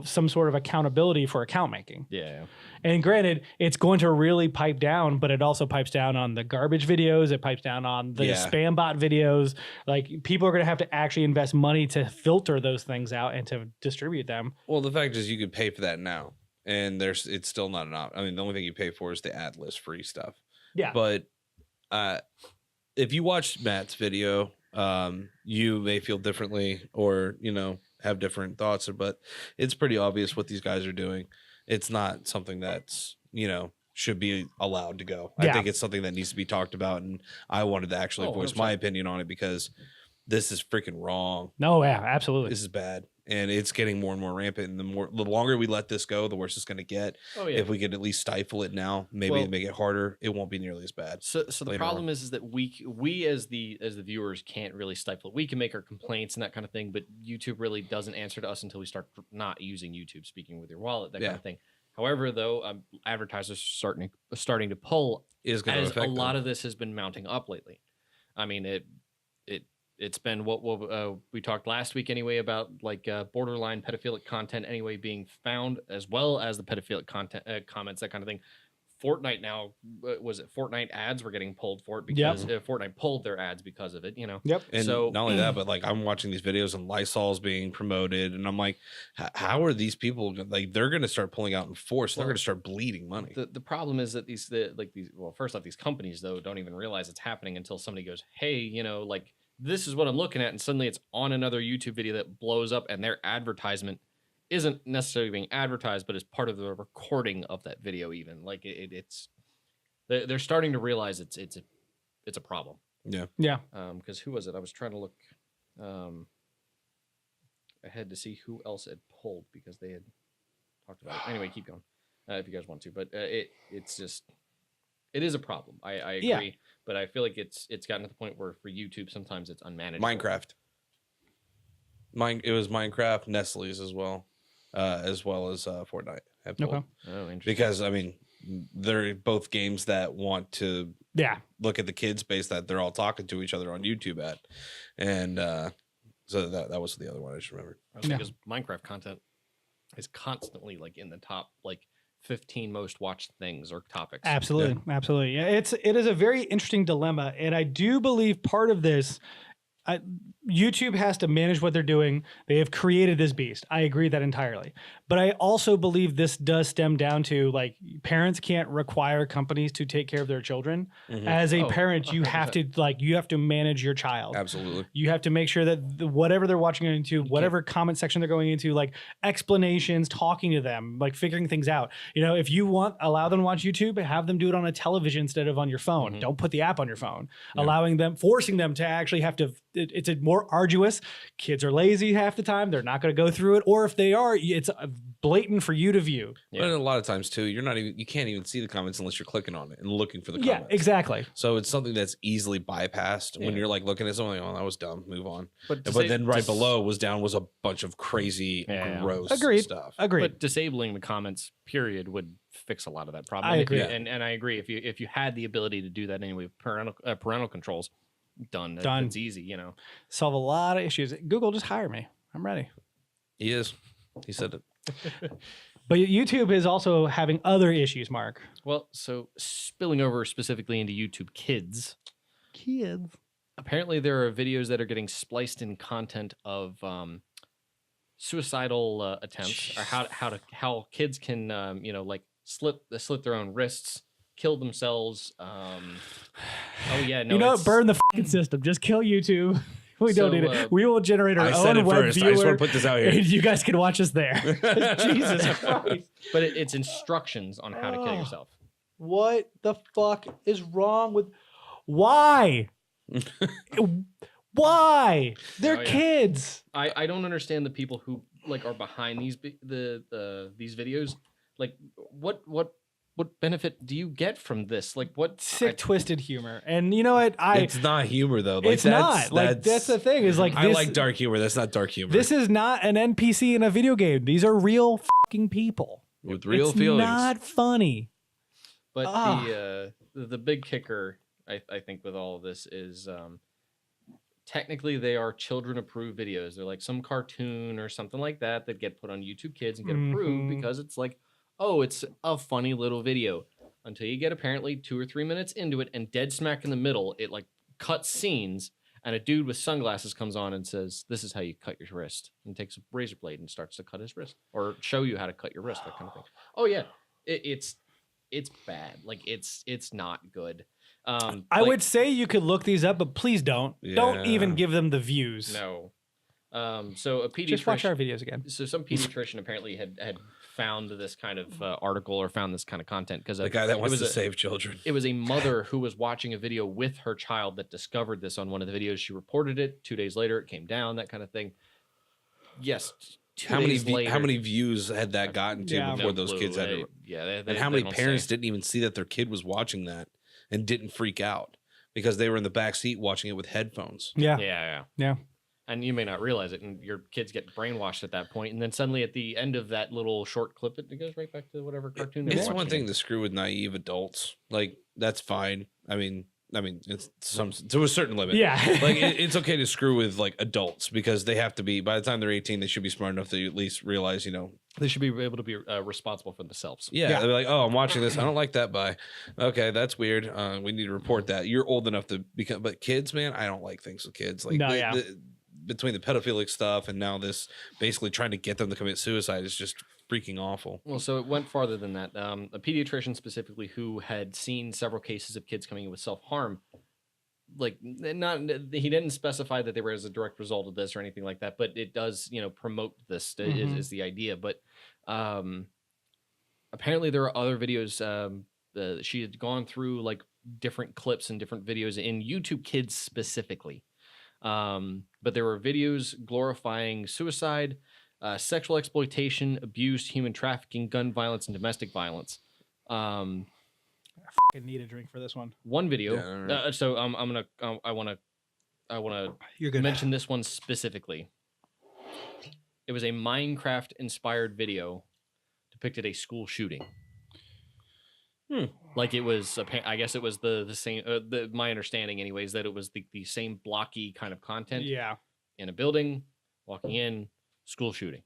some sort of accountability for account making. Yeah. And granted, it's going to really pipe down, but it also pipes down on the garbage videos. It pipes down on the spam bot videos. Like people are going to have to actually invest money to filter those things out and to distribute them. Well, the fact is you could pay for that now. And it's still not an option. I mean, the only thing you pay for is the ad list free stuff. Yeah. But if you watch Matt's video, you may feel differently or, have different thoughts. But it's pretty obvious what these guys are doing. It's not something that's, should be allowed to go. I think it's something that needs to be talked about. And I wanted to actually voice 100%. my opinion on it because this is freaking wrong. No, yeah, absolutely. This is bad. And it's getting more and more rampant. And the longer we let this go, the worse it's going to get. Oh, yeah. If we could at least stifle it now, maybe make it harder, it won't be nearly as bad. So the problem is that we as the viewers can't really stifle it. We can make our complaints and that kind of thing, but YouTube really doesn't answer to us until we start not using YouTube, speaking with your wallet, that kind of thing. However, though, advertisers are starting to pull Is going to affect a lot them. of this has been mounting up lately. I mean, it's been what we talked last week anyway about like borderline pedophilic content anyway being found, as well as the pedophilic content comments, that kind of thing. Fortnite now, was it Fortnite ads were getting pulled for it because Fortnite pulled their ads because of it, Yep. And so not only that, but like I'm watching these videos and Lysol's being promoted, and I'm like, how are these people like? They're going to start pulling out in force. They're going to start bleeding money. The problem is that these first off, these companies though don't even realize it's happening until somebody goes, hey, like this is what I'm looking at, and suddenly it's on another YouTube video that blows up, and their advertisement isn't necessarily being advertised, but is part of the recording of that video. Even like they're starting to realize it's a problem. Yeah. Because who was it? I was trying to look ahead to see who else had pulled because they had talked about it. Anyway, keep going if you guys want to. But it's just it is a problem. I agree, but I feel like it's gotten to the point where for YouTube sometimes it's unmanageable. Minecraft. It was Minecraft, Nestle's as well as Fortnite. Have pulled. Okay. Oh, interesting. Because I mean, they're both games that want to look at the kid space that they're all talking to each other on YouTube at, and so that was the other one I just remembered. Because Minecraft content is constantly like in the top 15 most watched things or topics. Absolutely. Absolutely. Yeah, it is a very interesting dilemma. And I do believe part of this, YouTube has to manage what they're doing. They have created this beast. I agree that entirely. But I also believe this does stem down to parents can't require companies to take care of their children. Mm-hmm. As a parent, you have to manage your child. Absolutely. You have to make sure that whatever they're watching into, whatever comment section they're going into, explanations, talking to them, figuring things out. If you allow them to watch YouTube, have them do it on a television instead of on your phone. Mm-hmm. Don't put the app on your phone. Yeah. Forcing them to actually have to. It's a more arduous. Kids are lazy half the time. They're not going to go through it. Or if they are, it's blatant for you to view. But a lot of times too, you can't even see the comments unless you're clicking on it and looking for the comments. Yeah, exactly. So it's something that's easily bypassed when you're looking at something. Oh, that was dumb. Move on. But then right below was a bunch of crazy, gross stuff. Agreed. But disabling the comments, period, would fix a lot of that problem. I agree. And I agree. If you had the ability to do that anyway, parental controls, done. It's easy. Solve a lot of issues. Google, just hire me. I'm ready. He is. He said it. But YouTube is also having other issues, Mark. Well, so spilling over specifically into YouTube Kids. Apparently, there are videos that are getting spliced in content of suicidal attempts, or how kids can slit their own wrists, kill themselves. Burn the fucking system. Just kill YouTube. We don't need it. We will generate our own web first. viewer. I just want to put this out here. And you guys can watch us there. Jesus Christ. But it's instructions on how to kill yourself. What the fuck is wrong with... Why? Why? They're kids. I don't understand the people who like are behind these these videos. Like what benefit do you get from this? Like what sick twisted humor? And you know what? It's not humor though. Like, it's not. Like that's the thing. Is like I like dark humor. That's not dark humor. This is not an NPC in a video game. These are real fucking people with real feelings. Not funny. But the big kicker, I think, with all of this is technically they are children approved videos. They're like some cartoon or something like that get put on YouTube Kids and get approved because it's like, oh, it's a funny little video. Until you get apparently 2 or 3 minutes into it, and dead smack in the middle, it like cuts scenes, and a dude with sunglasses comes on and says, "This is how you cut your wrist," and takes a razor blade and starts to cut his wrist or show you how to cut your wrist, that kind of thing. Oh yeah, it's bad. Like it's not good. I would say you could look these up, but please don't. Yeah. Don't even give them the views. No. So a pediatrician. Just watch our videos again. So some pediatrician apparently had found this kind of article or found this kind of content because the guy that wants to save children. It was a mother who was watching a video with her child that discovered this on one of the videos. She reported it. 2 days later, it came down. That kind of thing. Yes. How many views had that gotten to before those kids had it? Yeah. And how many parents didn't even see that their kid was watching that and didn't freak out because they were in the back seat watching it with headphones? Yeah. And you may not realize it, and your kids get brainwashed at that point, and then suddenly at the end of that little short clip, it goes right back to whatever cartoon. It's one thing to screw with naive adults, like that's fine. I mean, it's to a certain limit. Yeah, like it's okay to screw with like adults because they have to be. By the time they're 18, they should be smart enough to at least realize, they should be able to be responsible for themselves. Yeah, they're like, oh, I'm watching this. I don't like that. Okay, that's weird. We need to report that. You're old enough to become, but kids, man, I don't like things with kids. Like, between the pedophilic stuff and now this basically trying to get them to commit suicide is just freaking awful. Well, so it went farther than that. A pediatrician specifically who had seen several cases of kids coming in with self-harm, like he didn't specify that they were as a direct result of this or anything like that, but it does, promote this is the idea. But apparently there are other videos. She had gone through like different clips and different videos in YouTube Kids specifically. But there were videos glorifying suicide, sexual exploitation, abuse, human trafficking, gun violence, and domestic violence. I fucking need a drink for this one. One video. So I want to mention this one specifically. It was a Minecraft inspired video depicted a school shooting. Like it was, I guess it was the same. My understanding, anyways, that it was the same blocky kind of content. Yeah. In a building, walking in, school shooting.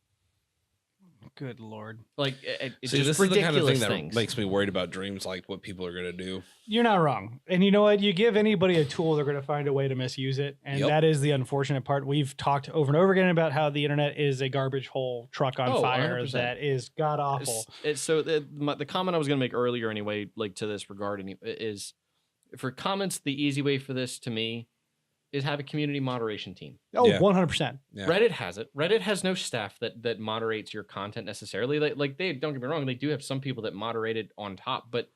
Good Lord. Like it's See, just this is the kind of thing things. that makes me worried about dreams, like what people are gonna do. You're not wrong. And you know what? You give anybody a tool, they're gonna find a way to misuse it. And that is the unfortunate part. We've talked over and over again about how the internet is a garbage hole truck on fire 100%. that is god awful. So the comment I was gonna make earlier anyway, like to this regard, is for comments, the easy way for this to me is have a community moderation team. Oh, 100%. Yeah. Reddit has it. Reddit has no staff that moderates your content necessarily. Like they don't get me wrong, they do have some people that moderate it on top, but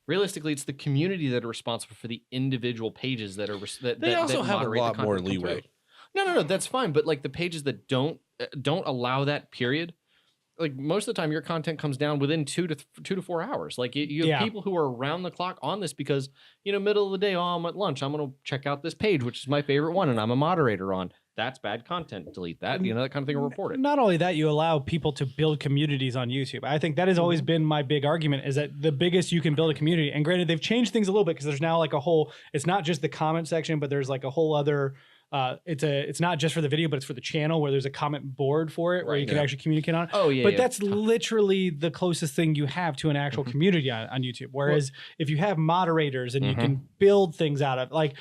realistically, it's the community that are responsible for the individual pages that are they also have a lot more leeway. No, that's fine. But like the pages that don't allow that period, like most of the time your content comes down within 2 to 4 hours. Like you have people who are around the clock on this because, middle of the day, I'm at lunch, I'm going to check out this page, which is my favorite one, and I'm a moderator on. That's bad content. Delete that. That kind of thing will report it. Not only that, you allow people to build communities on YouTube. I think that has always been my big argument, is that the biggest you can build a community. And granted, they've changed things a little bit because there's now like a whole, it's not just the comment section, but there's like a whole other, it's not just for the video, but it's for the channel where there's a comment board for it where you can actually communicate on it. Oh, yeah. But that's literally the closest thing you have to an actual community on YouTube. Whereas if you have moderators and you can build things out of, like,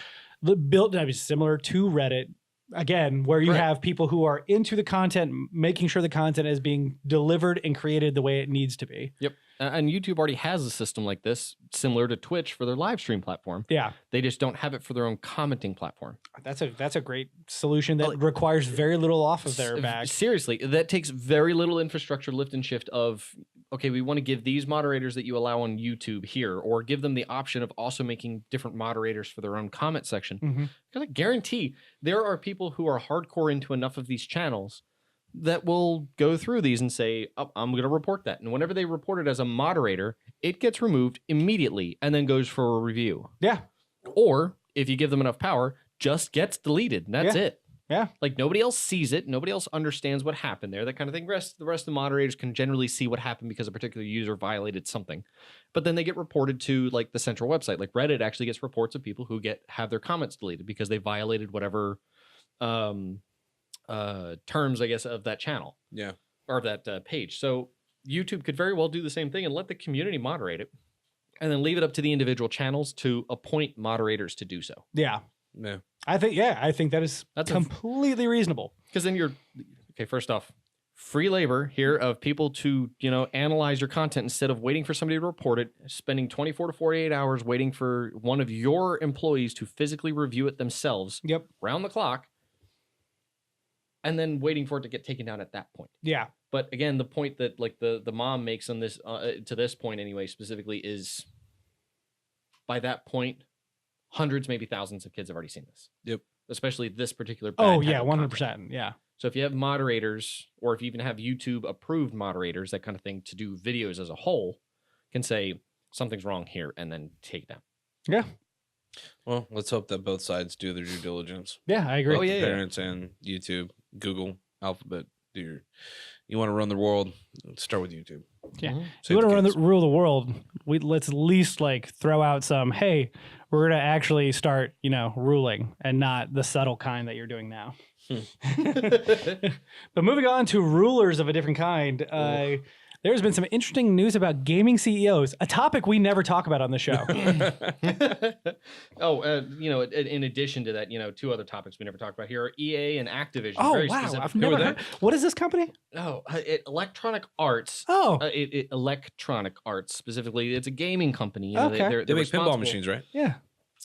similar to Reddit, again, where you Right. have people who are into the content, making sure the content is being delivered and created the way it needs to be. Yep. And YouTube already has a system like this, similar to Twitch for their live stream platform. Yeah, They just don't have it for their own commenting platform. that's a great solution that requires very little off of their back. Seriously, that takes very little infrastructure lift and shift of, okay, we want to give these moderators that you allow on YouTube here, or give them the option of also making different moderators for their own comment section. Mhm. Because I guarantee there are people who are hardcore into enough of these channels that will go through these and say, oh, I'm going to report that. And whenever they report it as a moderator, it gets removed immediately and then goes for a review. Yeah, Or if you give them enough power, just gets deleted. And that's Yeah. it. yeah, Like nobody else sees it. Nobody else understands what happened there, that kind of thing. The rest of the moderators can generally see what happened because a particular user violated something. But then they get reported to like the central website. Like Reddit actually gets reports of people who have their comments deleted because they violated whatever terms, I guess, of that channel. Yeah. Or that page. So YouTube could very well do the same thing and let the community moderate it, and then leave it up to the individual channels to appoint moderators to do so. yeah. Yeah. I think that is That's completely reasonable. Because then okay, first off, free labor here of people to, analyze your content instead of waiting for somebody to report it, spending 24 to 48 hours waiting for one of your employees to physically review it themselves Yep. round the clock, and then waiting for it to get taken down at that point. Yeah. But again, the point that like the mom makes on this to this point anyway, specifically, is by that point, hundreds, maybe thousands of kids have already seen this. Yep. Especially this particular. Bad Oh type yeah, of 100%. content. Yeah. So if you have moderators, or if you even have YouTube approved moderators, that kind of thing, to do videos as a whole, can say something's wrong here and then take it down. Yeah. Well, let's hope that both sides do their due diligence. Yeah, I agree. Oh, yeah. Parents and YouTube, Google, Alphabet. You want to run the world? Start with YouTube. Yeah. Mhm. If Save you the want to kids. rule the world, let's at least like throw out some, hey, we're going to actually start, ruling, and not the subtle kind that you're doing now. But moving on to rulers of a different kind, there's been some interesting news about gaming CEOs, a topic we never talk about on the show. In addition to that, two other topics we never talked about here are EA and Activision. Oh, very wow. specific. I've never heard. What is this company? Electronic Arts. Oh, Electronic Arts specifically. It's a gaming company. Okay. They're They make pinball responsible- machines, right? yeah.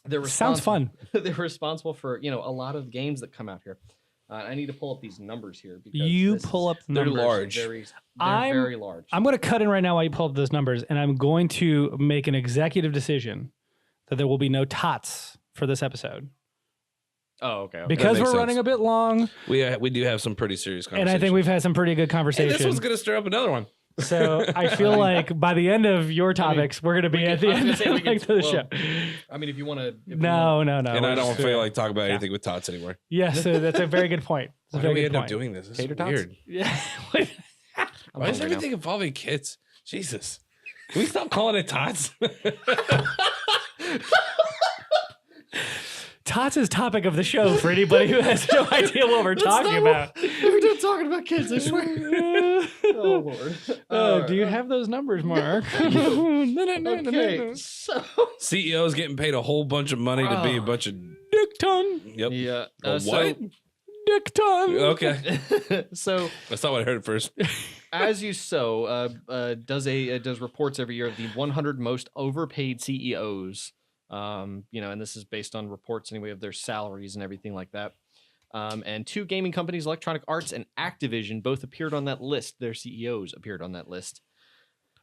They're Sounds fun. They're responsible for a lot of games that come out here. I need to pull up these numbers here because You this pull up the They're numbers. large. They're I'm- very large. I'm going to cut in right now while you pull up those numbers, and I'm going to make an executive decision that there will be no tots for this episode Oh, okay. because makes we're running sense. a bit long, We do have some pretty serious and conversations. I think we've had some pretty good Hey, conversation. this one's gonna stir up another one. So I feel like by the end of your topics, we're going to be at the I was end gonna say we of can- the well, show. I mean, if you want to. No. and we're I don't just- feel like talking about anything with tots anymore. Yes, so that's a very good point. That's a Why do very we good end up point. doing this? This Tater is tots? weird. Yeah. Why is everything involving kids? Jesus. Can we stop calling it tots? Tots is topic of the show for anybody who has no idea what we're talking about. We're not talking about kids, I swear. Oh, Lord. Do you have those numbers, Mark? Okay, so. CEOs getting paid a whole bunch of money to be a bunch of. Dick ton. Yep. Yeah. A what? Dick ton. Okay. So, That's not what I heard at first. As You Sow does reports every year of the 100 most overpaid CEOs. And this is based on reports anyway of their salaries and everything like that. And two gaming companies, Electronic Arts and Activision, both appeared on that list. Their CEOs appeared on that list.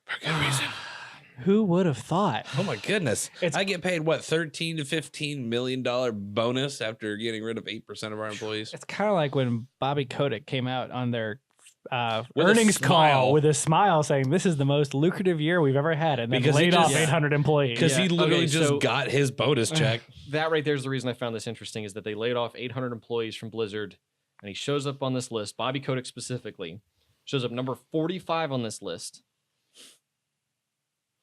For good reason. Who would have thought? Oh my goodness. It's- I get paid what, $13 to $15 million bonus after getting rid of 8% of our employees. It's kind of like when Bobby Kotick came out on their With a earnings call smile. with a smile saying this is the most lucrative year we've ever had, and then Because he laid off just- 800 employees. Because he Yeah. literally Okay, just so- got his bonus check. That right there is the reason I found this interesting, is that they laid off 800 employees from Blizzard, and he shows up on this list, Bobby Kotick specifically, shows up number 45 on this list.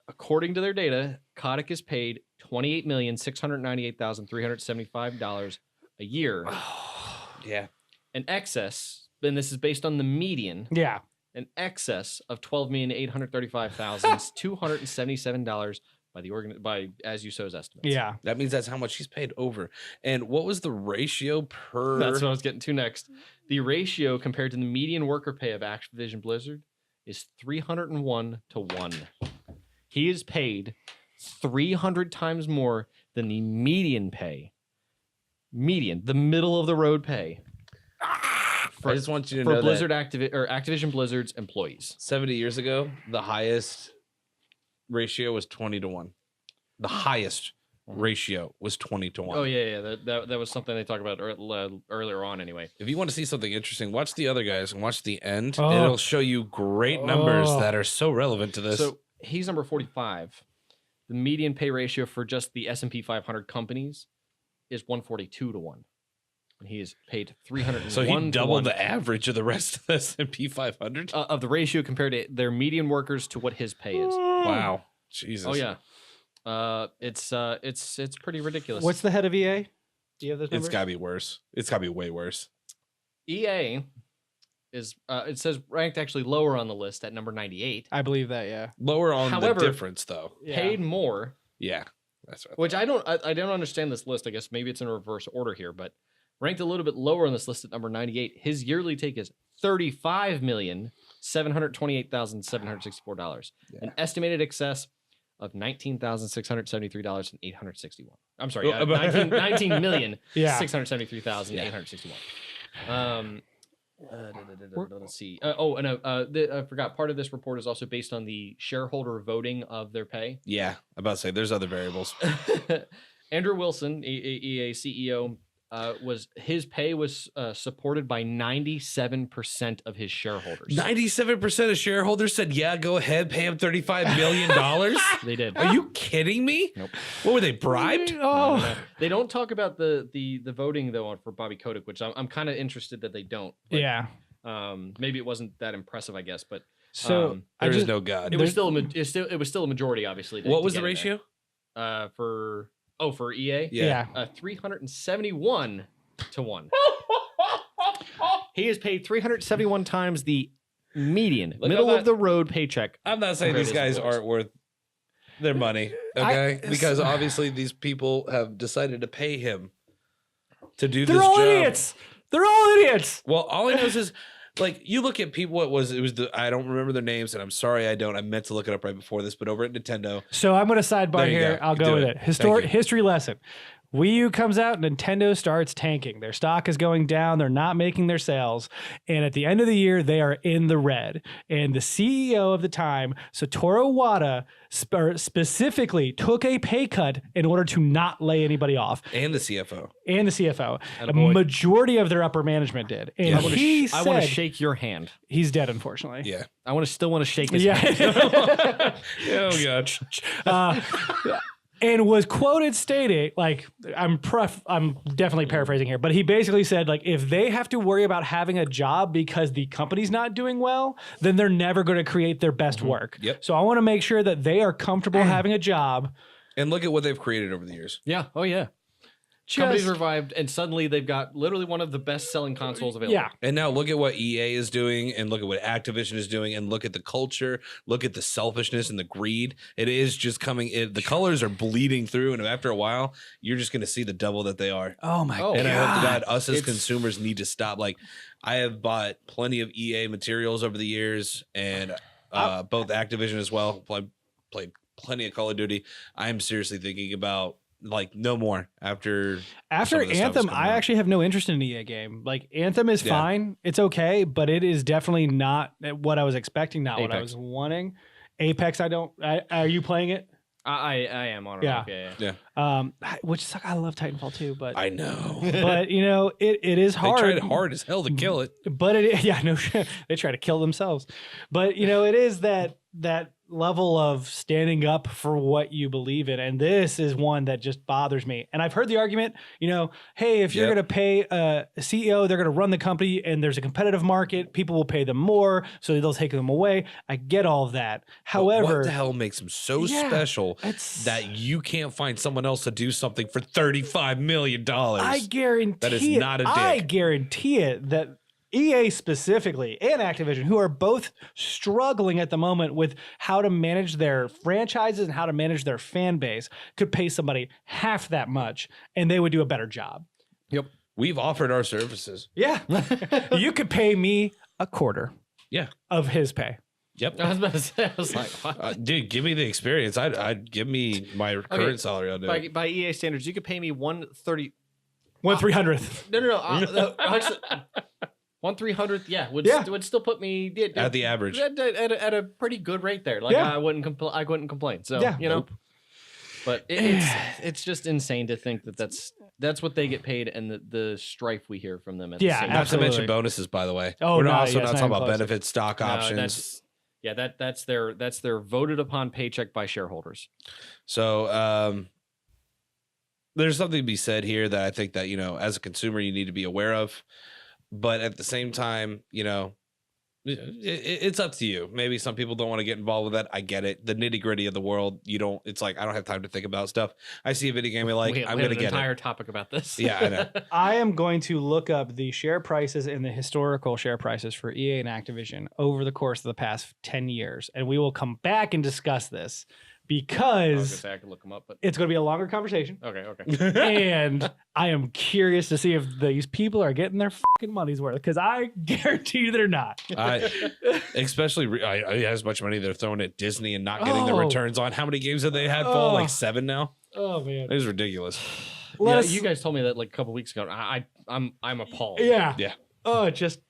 According to their data, Kotick is paid $28,698,375 a year. Yeah. An excess, and this is based on the median, yeah. an excess of $12,835,277 by As You Sow's estimates. Yeah. That means that's how much he's paid over. And what was the ratio per? That's what I was getting to next. The ratio compared to the median worker pay of Activision Blizzard is 301 to 1. He is paid 300 times more than the median pay. Median, the middle of the road pay. I just want you to for know Blizzard that Activision Blizzard's employees. 70 years ago, the highest ratio was 20 to 1. The highest ratio was 20 to 1. Oh yeah. That was something they talked about earlier on. Anyway, If you want to see something interesting, watch the other guys and watch the end. Oh. It'll show you great numbers Oh. that are so relevant to this. so he's number 45. The median pay ratio for just the S&P 500 companies is 142 to 1. And he is paid 301 So he to doubled 1 the average of the rest of the S&P 500. of the ratio compared to their median workers to what his pay is. Wow, Jesus. Oh yeah. It's pretty ridiculous. What's the head of EA? Do you have those numbers? It's got to be worse. It's got to be way worse. EA is it says ranked actually lower on the list at number 98. I believe that, yeah. Lower on However, the difference, though. Yeah. Paid more, Yeah, that's right. which I don't understand this list. I guess maybe it's in reverse order here, but ranked a little bit lower on this list at number 98. His yearly take is $35,728,764. An estimated excess of $19,673,861. I'm sorry, Well, 19,673,861. Let's see. I forgot. Part of this report is also based on the shareholder voting of their pay. Yeah, I'm about to say there's other variables. Andrew Wilson, EA CEO, his pay was supported by 97% of his shareholders. 97% of shareholders said, yeah, go ahead, pay him $35 million. They did. Are you kidding me? Nope. What were they, bribed? Oh, They don't talk about the voting though for Bobby Kotick, which I'm kind of interested that they don't. But, yeah. Maybe it wasn't that impressive, I guess, but So I There is just- no God. it was still a majority, obviously. What to was get the in there. ratio? For EA, yeah. 371 to 1. He is paid 371 times the median, Look, middle I'm of the road paycheck. I'm not saying Compared these to his guys employees. aren't worth their money, okay? Because obviously these people have decided to pay him to do They're this all job. idiots. They're all idiots. Well, all I know is like you look at people. It was I don't remember their names, and I'm sorry I don't. I meant to look it up right before this, but over at Nintendo, So I'm going to sidebar There you here. go. I'll Do go with it. it. Thank you. History lesson. Wii U comes out, Nintendo starts tanking. Their stock is going down. They're not making their sales. And at the end of the year, they are in the red. And the CEO of the time, Satoru Iwata, specifically took a pay cut in order to not lay anybody off. and the CFO. And the CFO. A Attaboy. majority of their upper management did. And Yeah. I want he to I want to said shake your hand. he's dead, unfortunately. Yeah. I still want to shake his hand. Yeah. Oh god. And was quoted stating, like, I'm definitely paraphrasing here, but he basically said, like, if they have to worry about having a job because the company's not doing well, then they're never going to create their best work. Yep. So I want to make sure that they are comfortable having a job. And look at what they've created over the years. Yeah. Oh yeah. Companies revived, and suddenly they've got literally one of the best-selling consoles available. Yeah. And now look at what EA is doing, and look at what Activision is doing, and look at the culture, look at the selfishness and the greed. It is just coming. The colors are bleeding through, and after a while, you're just going to see the devil that they are. Oh my Oh, God. And I hope to God, us as It's- consumers need to stop. Like, I have bought plenty of EA materials over the years, and both Activision as well. Played plenty of Call of Duty. I'm seriously thinking about like no more after some of the stuff is Anthem, coming I out. actually have no interest in an EA game. Like Anthem is Yeah. fine. It's okay, but it is definitely not what I was expecting, not what I Apex. was wanting. Apex, are you playing it? I am on it. Yeah. Yeah. Which suck. I love Titanfall too, but I know. but you know, it is They hard. tried hard as hell to kill it. But no shit. They try to kill themselves. But you know, it is that level of standing up for what you believe in, and this is one that just bothers me. And I've heard the argument, you know, hey, if you're Yep. going to pay a CEO, they're going to run the company, and there's a competitive market, people will pay them more, so they'll take them away. I get all of that. But However, what the hell makes them so Yeah, special it's- that you can't find someone else to do something for $35 million? I guarantee That is it. not a I dick. guarantee it that EA specifically and Activision, who are both struggling at the moment with how to manage their franchises and how to manage their fan base, could pay somebody half that much and they would do a better job. Yep. We've offered our services. Yeah. You could pay me a quarter Yeah. of his pay. Yep. I was about to say, I was like, what? Dude, give me the experience. I'd give me my current salary. I'll do it. By EA standards, you could pay me 1/30. 1/300th. No. Actually, 1/300th. Yeah, would still put me At the average. at a pretty good rate there. Like I wouldn't complain. So you know, but it's just insane to think that that's what they get paid, and the strife we hear from them. At the same time. Not to mention bonuses, by the way. Oh, we're no, also yeah, not it's talking not about even close. benefits, stock options. That's their voted upon paycheck by shareholders. So there's something to be said here that I think that, as a consumer, you need to be aware of. But at the same time, it's up to you. Maybe some people don't want to get involved with that. I get it. The nitty gritty of the world, it's like, I don't have time to think about stuff. I see a video game, I'm going to get it. An entire topic about this. Yeah, I know. I am going to look up the share prices and the historical share prices for EA and Activision over the course of the past 10 years. And we will come back and discuss this because I can look them up, but it's going to be a longer conversation. Okay. And I am curious to see if these people are getting their fucking money's worth, because I guarantee you they're not. Especially as much money they're throwing at Disney and not getting the returns on. How many games have they had fall? Like 7 now? Oh, man. It is ridiculous. You guys told me that like a couple weeks ago. I'm appalled. Yeah. Yeah. Oh, it just...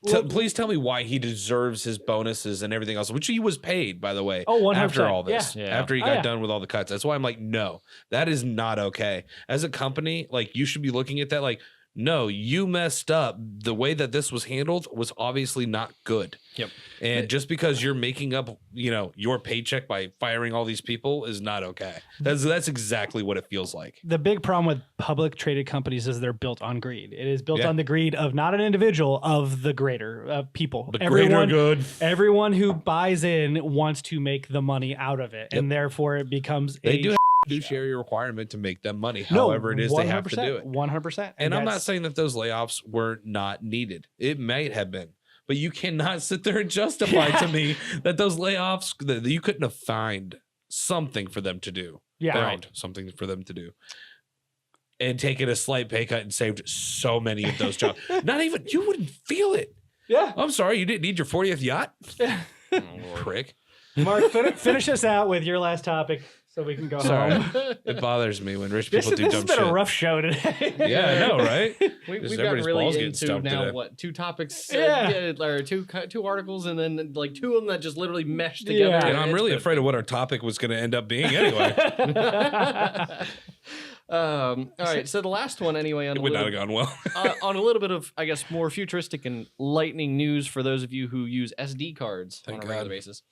Please tell me why he deserves his bonuses and everything else, which he was paid, by the way. Oh, 100%. After all this, Yeah. after he got done with all the cuts. That's why I'm like, no, that is not okay. As a company, like, you should be looking at that like, no, you messed up. The way that this was handled was obviously not good. Yep. And just because you're making up, your paycheck by firing all these people is not okay. That's exactly what it feels like. The big problem with public traded companies is they're built on greed. It is built on the greed of not an individual, of the greater people. The greater good. Everyone who buys in wants to make the money out of it, and therefore it becomes fiduciary requirement to make them money. However it is, they have to do it. 100%. And I'm not saying that those layoffs were not needed. It might have been. But you cannot sit there and justify to me that those layoffs, that you couldn't have found something for them to do. Found something for them to do. And taken a slight pay cut and saved so many of those jobs. Not even, you wouldn't feel it. Yeah. I'm sorry, you didn't need your 40th yacht? Prick. Mark, finish us out with your last topic so we can go home. It bothers me when rich people do dumb shit. This has been a rough show today. Yeah, I know, right? We've gotten really into now today. What, 2 topics, or two articles, and then like 2 of them that just literally mesh together. Yeah. And I'm really afraid of what our topic was going to end up being anyway. All right, so the last one anyway. It would not have gone well. On a little bit of, I guess, more futuristic and lightning news for those of you who use SD cards on a regular basis.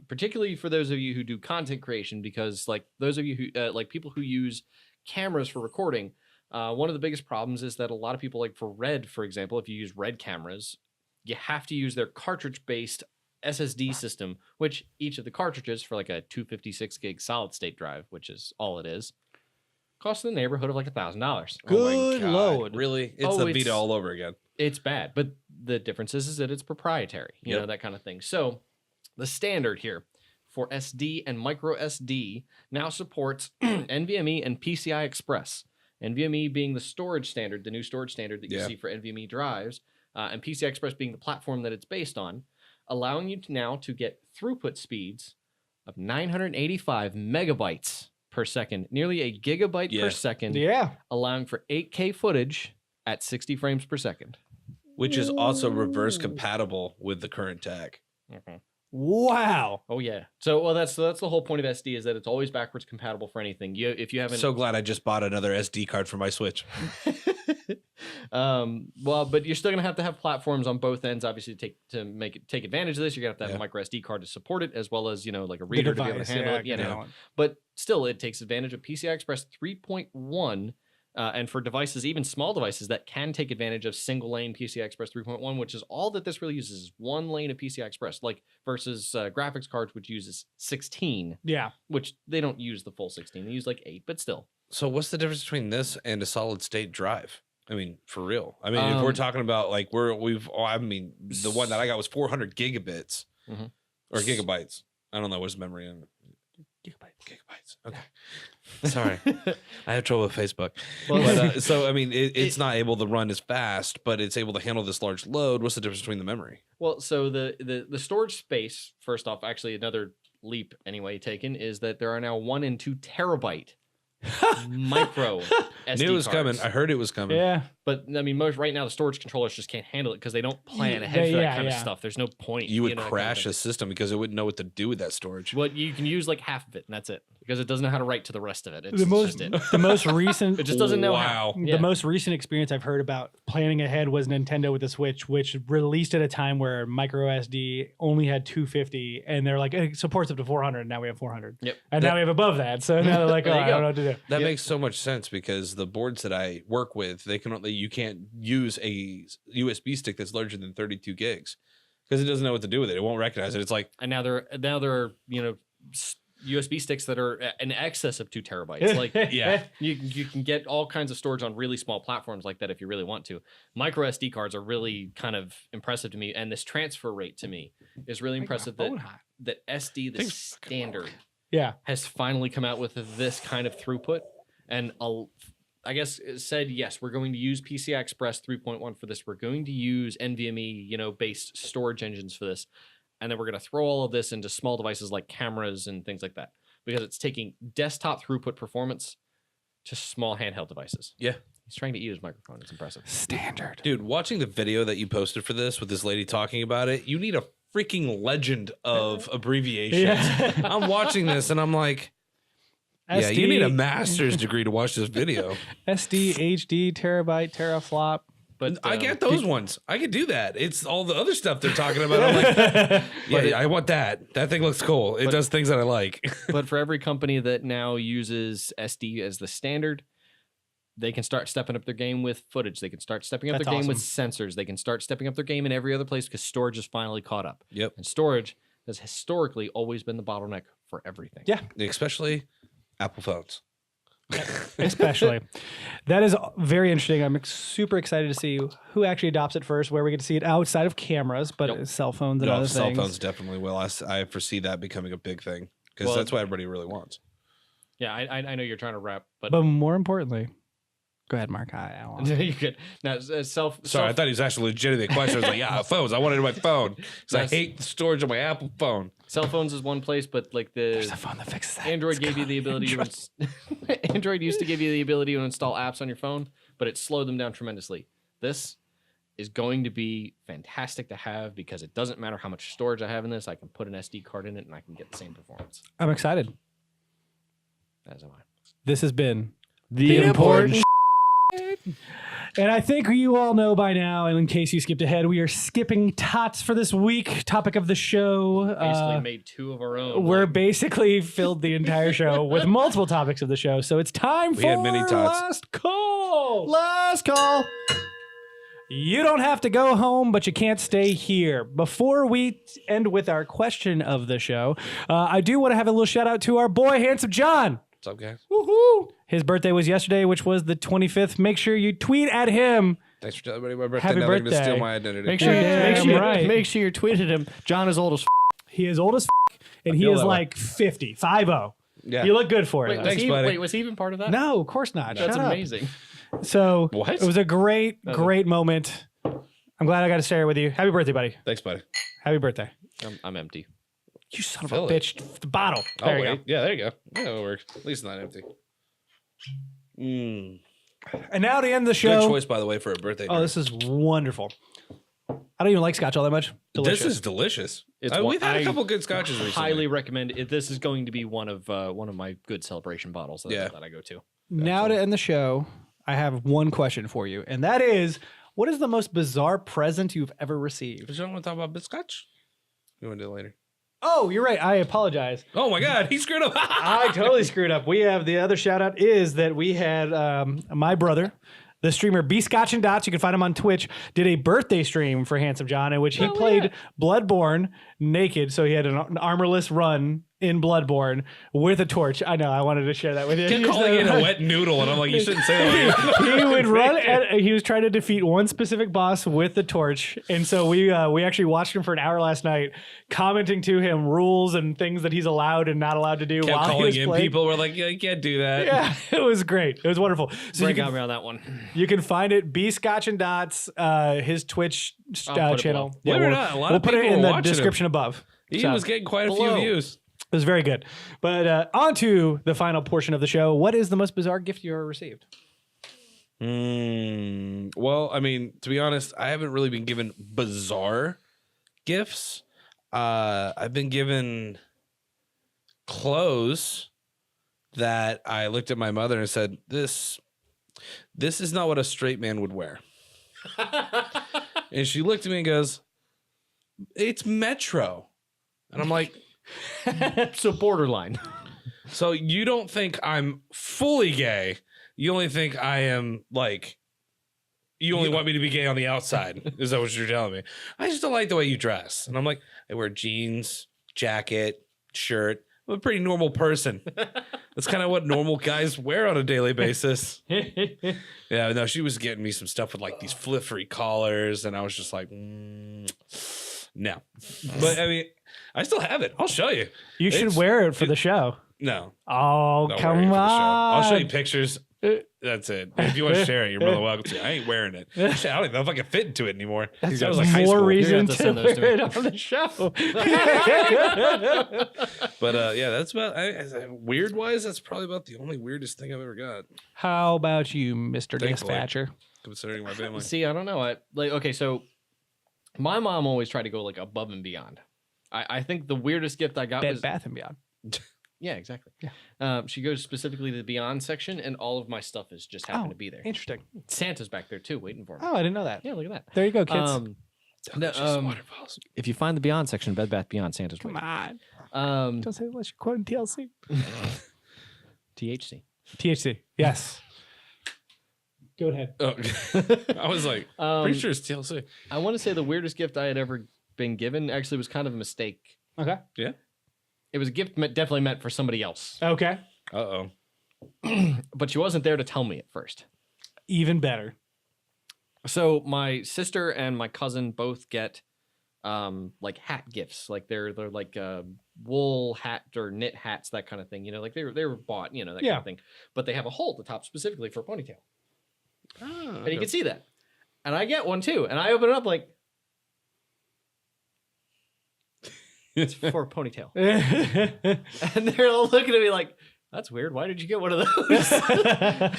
Particularly for those of you who do content creation, because like those of you who like people who use cameras for recording, one of the biggest problems is that a lot of people, like for RED, for example, if you use RED cameras, you have to use their cartridge-based SSD system, which each of the cartridges for like a 256 gig solid state drive, which is all it is, costs in the neighborhood of like $1,000. Good load. Really? It's the Vita all over again. It's bad, but the difference is that it's proprietary, you know, that kind of thing. So the standard here for SD and micro SD now supports NVMe and PCI Express. NVMe being the storage standard, the new storage standard that you see for NVMe drives, and PCI Express being the platform that it's based on, allowing you now to get throughput speeds of 985 megabytes per second, nearly a gigabyte per second, allowing for 8K footage at 60 frames per second. Which is also reverse compatible with the current tech. Mm-hmm. Wow. Oh yeah. So that's the whole point of SD, is that it's always backwards compatible for anything. If you haven't. So glad I just bought another SD card for my Switch. Well, but you're still gonna have to have platforms on both ends, obviously, to take advantage of this. You're gonna have to have a micro SD card to support it, as well as like a reader to be able to handle it. Yeah. But still, it takes advantage of PCI Express 3.1. And for devices, even small devices that can take advantage of single lane PCI Express 3.1, which is all that this really uses, is 1 lane of PCI Express, like versus graphics cards, which uses 16. Yeah. Which they don't use the full 16. They use like 8, but still. So what's the difference between this and a solid state drive? I mean, for real. I mean, if we're talking about like I mean, the one that I got was 400 gigabits or gigabytes. I don't know what's memory in gigabytes. Okay. Sorry. I have trouble with Facebook. Well, but, so, I mean, it's not able to run as fast, but it's able to handle this large load. What's the difference between the memory? Well, so the storage space, first off, actually another leap anyway taken is that there are now 1 and 2 terabyte micro SD Knew it was cards. coming. I heard it was coming. Yeah. But I mean, right now the storage controllers just can't handle it because they don't plan ahead for that kind of stuff. There's no point. You would crash a system because it wouldn't know what to do with that storage. Well, you can use like half of it, and that's it, because it doesn't know how to write to the rest of it. It's The most recent. It just doesn't know how. The most recent experience I've heard about planning ahead was Nintendo with the Switch, which released at a time where micro SD only had 250, and they're like, it supports up to 400. And now we have 400. Yep. And now we have above that. So now they're like, oh, I don't know what to do. That makes so much sense because the boards that I work with, you can't use a USB stick that's larger than 32 gigs because it doesn't know what to do with it. It won't recognize it. It's like, and now there are USB sticks that are in excess of 2 terabytes. Like, you can get all kinds of storage on really small platforms like that if you really want to. Micro SD cards are really kind of impressive to me, and this transfer rate to me is really impressive. That SD, the standard, has finally come out with this kind of throughput, and I guess it said, yes, we're going to use PCI Express 3.1 for this. We're going to use NVMe, based storage engines for this. And then we're going to throw all of this into small devices like cameras and things like that, because it's taking desktop throughput performance to small handheld devices. Yeah. He's trying to eat his microphone. It's impressive. Standard. Dude, watching the video that you posted for this with this lady talking about it, you need a freaking legend of abbreviations. Yeah. I'm watching this and I'm like, yeah, you need a master's degree to watch this video. SD, HD, terabyte, teraflop. But I get those ones. I could do that. It's all the other stuff they're talking about. I'm like, I want that. That thing looks cool. It does things that I like. But for every company that now uses SD as the standard, they can start stepping up their game with footage. They can start stepping up their game with sensors. They can start stepping up their game in every other place because storage is finally caught up. Yep. And storage has historically always been the bottleneck for everything. Yeah. Especially Apple phones. Especially. That is very interesting. I'm super excited to see who actually adopts it first, where we get to see it outside of cameras, but cell phones and other cell things. Phones definitely will. I foresee that becoming a big thing because that's what everybody really wants. Yeah, I know you're trying to wrap, but more importantly, go ahead, Mark. I don't want you could now Sorry, I thought he was actually legitimate question. I was like, yeah, phones. I wanted it on my phone because I hate the storage on my Apple phone. Cell phones is one place, but like there's a phone that fixes that. Android gave you the ability to Android used to give you the ability to install apps on your phone, but it slowed them down tremendously. This is going to be fantastic to have because it doesn't matter how much storage I have in this. I can put an SD card in it and I can get the same performance. I'm excited. As am I. This has been the important And I think you all know by now, and in case you skipped ahead, we are skipping tots for this week. Topic of the show. Basically made 2 of our own. We're basically filled the entire show with multiple topics of the show. So it's time for had many tots. last call. Last call. You don't have to go home, but you can't stay here. Before we end with our question of the show, I do want to have a little shout out to our boy, Handsome John. What's up, guys? Woohoo! His birthday was yesterday, which was the 25th. Make sure you tweet at him. Thanks for telling everybody my birthday. Happy Now they're going to birthday. steal my identity. Make sure you tweeted him. John is old as He is old as and he is like 50, 50. Yeah. You look good for it. Thanks, buddy. was he even part of that? No, of course not. That's Shut up. amazing. So What? it was a great moment. I'm glad I got to share it with you. Happy birthday, buddy. Thanks, buddy. Happy birthday. I'm empty. You son of Fill a it. bitch. The bottle. Oh, There you wait. go. Yeah, there you go. Yeah, it works. At least it's not empty. And now to end the Good show. choice, by the way, for a birthday. Oh, this is wonderful. I don't even like scotch all that much. Delicious. This is delicious. It's We've had a I couple good scotches recently. highly recommend it. This is going to be one of my good celebration bottles that I go to. Now to end the show, I have one question for you, and that is, what is the most bizarre present you've ever received? But you don't want to talk about scotch? You want to do it later? Oh, you're right. I apologize. Oh my God, he screwed up. I totally screwed up. We have the other shout out is that we had my brother, the streamer B Scotch and Dots, you can find him on Twitch, did a birthday stream for Handsome John in which he played Bloodborne naked. So he had an armorless run in Bloodborne with a torch. I know. I wanted to share that with you. Kept calling it a wet noodle, and I'm like, you shouldn't say that. He would run. He was trying to defeat one specific boss with the torch, and so we actually watched him for an hour last night, commenting to him rules and things that he's allowed and not allowed to do. Kept while calling he was in. playing. People were like, yeah, you can't do that. Yeah, it was great. It was wonderful. So Brent got me on that one. you can find it. B Scotch and Dots, his Twitch put it channel. below. Believe it or not, a lot we'll of put it people in were the watching him. description above. He So, was getting quite a Below. few views. it was very good. But on to the final portion of the show. What is the most bizarre gift you ever received? Well, I mean, to be honest, I haven't really been given bizarre gifts. I've been given clothes that I looked at my mother and said, this is not what a straight man would wear. And she looked at me and goes, it's Metro. And I'm like, So borderline. so you don't think I'm fully gay? You only think I am like, you only want me to be gay on the outside. Is that what you're telling me? I just don't like the way you dress. And I'm like, I wear jeans, jacket, shirt. I'm a pretty normal person. That's kind of what normal guys wear on a daily basis. Yeah, no, she was getting me some stuff with like these flippery collars. And I was just like, no. But I mean, I still have it. I'll show you. You should wear it for the show. No. Oh, Don't come wear it for the show. on. I'll show you pictures. That's it. If you want to share it, you're more than welcome to. I ain't wearing it. Shit, I don't even know if I can fit into it anymore. That's That was like high more school. reason You're to gonna have to wear send it those to on the show. But yeah, that's about weird wise. That's probably about the only weirdest thing I've ever got, How about you, Mr. Thankfully. Dispatcher? considering my family. See, I don't know. Okay, so my mom always tried to go like above and beyond. I think the weirdest gift I got Bed was Bath and Beyond. yeah, exactly. Yeah. She goes specifically to the Beyond section, and all of my stuff is just happened to be there. Interesting. Santa's back there too, waiting for me. Oh, I didn't know that. Yeah, look at that. There you go, kids. Delicious waterfalls. If you find the Beyond section, Bed Bath Beyond, Santa's Come waiting. on. Don't say unless you're quoting TLC. THC. THC. Yes. Go ahead. Oh, I was like, pretty sure it's TLC. I want to say the weirdest gift I had ever been given actually was kind of a mistake. Okay. Yeah. It was a gift definitely meant for somebody else, Okay. Uh-oh. but she wasn't there to tell me at first. Even better. So my sister and my cousin both get like hat gifts, like they're like wool hat or knit hats, that kind of thing. You know, like they were bought, you know, that kind Yeah. of thing. But they have a hole at the top specifically for a ponytail, Oh, and you can see that. And I get one too, and I open it up like it's for a ponytail, and they're all looking at me like, "That's weird. Why did you get one of those?"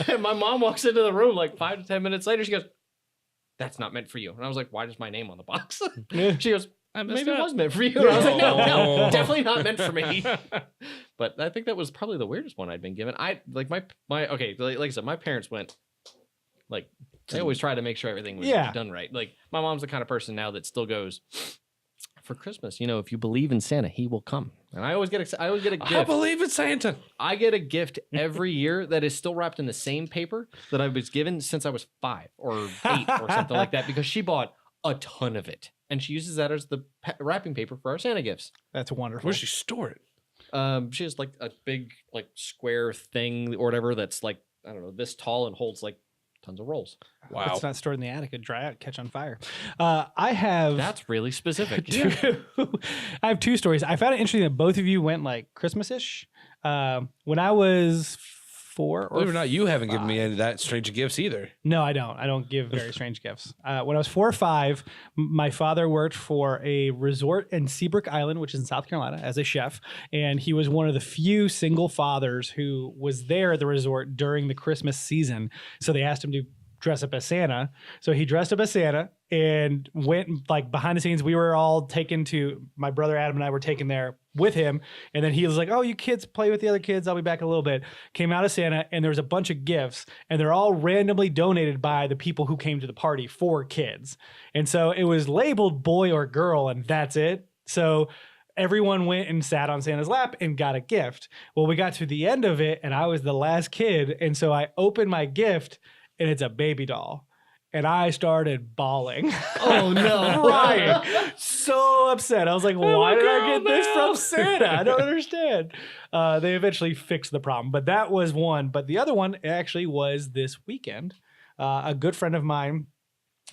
And my mom walks into the room like 5 to 10 minutes later. She goes, "That's not meant for you." And I was like, "Why is my name on the box?" She goes, "Maybe it was meant for you." And I was like, "No, definitely not meant for me." But I think that was probably the weirdest one I'd been given. I like my okay, like I said, my parents went like they always try to make sure everything was done right. Like my mom's the kind of person now that still goes, for Christmas, you know, if you believe in Santa, he will come. And I always get a gift. I believe in Santa. I get a gift every year that is still wrapped in the same paper that I was given since I was 5 or 8 or something like that, because she bought a ton of it. And she uses that as the wrapping paper for our Santa gifts. That's wonderful. Where does she store it? She has like a big like square thing or whatever that's like, I don't know, this tall and holds like tons of rolls. Wow. It's not stored in the attic. It'd dry out, catch on fire. I have... That's really specific. I have 2 stories. I found it interesting that both of you went like Christmas-ish. When I was 4 or Believe it or not, you haven't given me any of that strange gifts either. No, I don't. I don't give very strange gifts. When I was 4 or 5, my father worked for a resort in Seabrook Island, which is in South Carolina, as a chef. And he was one of the few single fathers who was there at the resort during the Christmas season. So they asked him to dress up as Santa. So he dressed up as Santa and went like behind the scenes. We were all taken to, my brother Adam and I were taken there with him. And then he was like, "Oh, you kids play with the other kids. I'll be back in a little bit." Came out as Santa, and there was a bunch of gifts, and they're all randomly donated by the people who came to the party for kids. And so it was labeled boy or girl, and that's it. So everyone went and sat on Santa's lap and got a gift. Well, we got to the end of it, and I was the last kid. And so I opened my gift, and it's a baby doll. And I started bawling. Oh no. Crying so upset. I was like, why did I get this from Santa? I don't understand. They eventually fixed the problem, but that was one. But the other one actually was this weekend. A good friend of mine,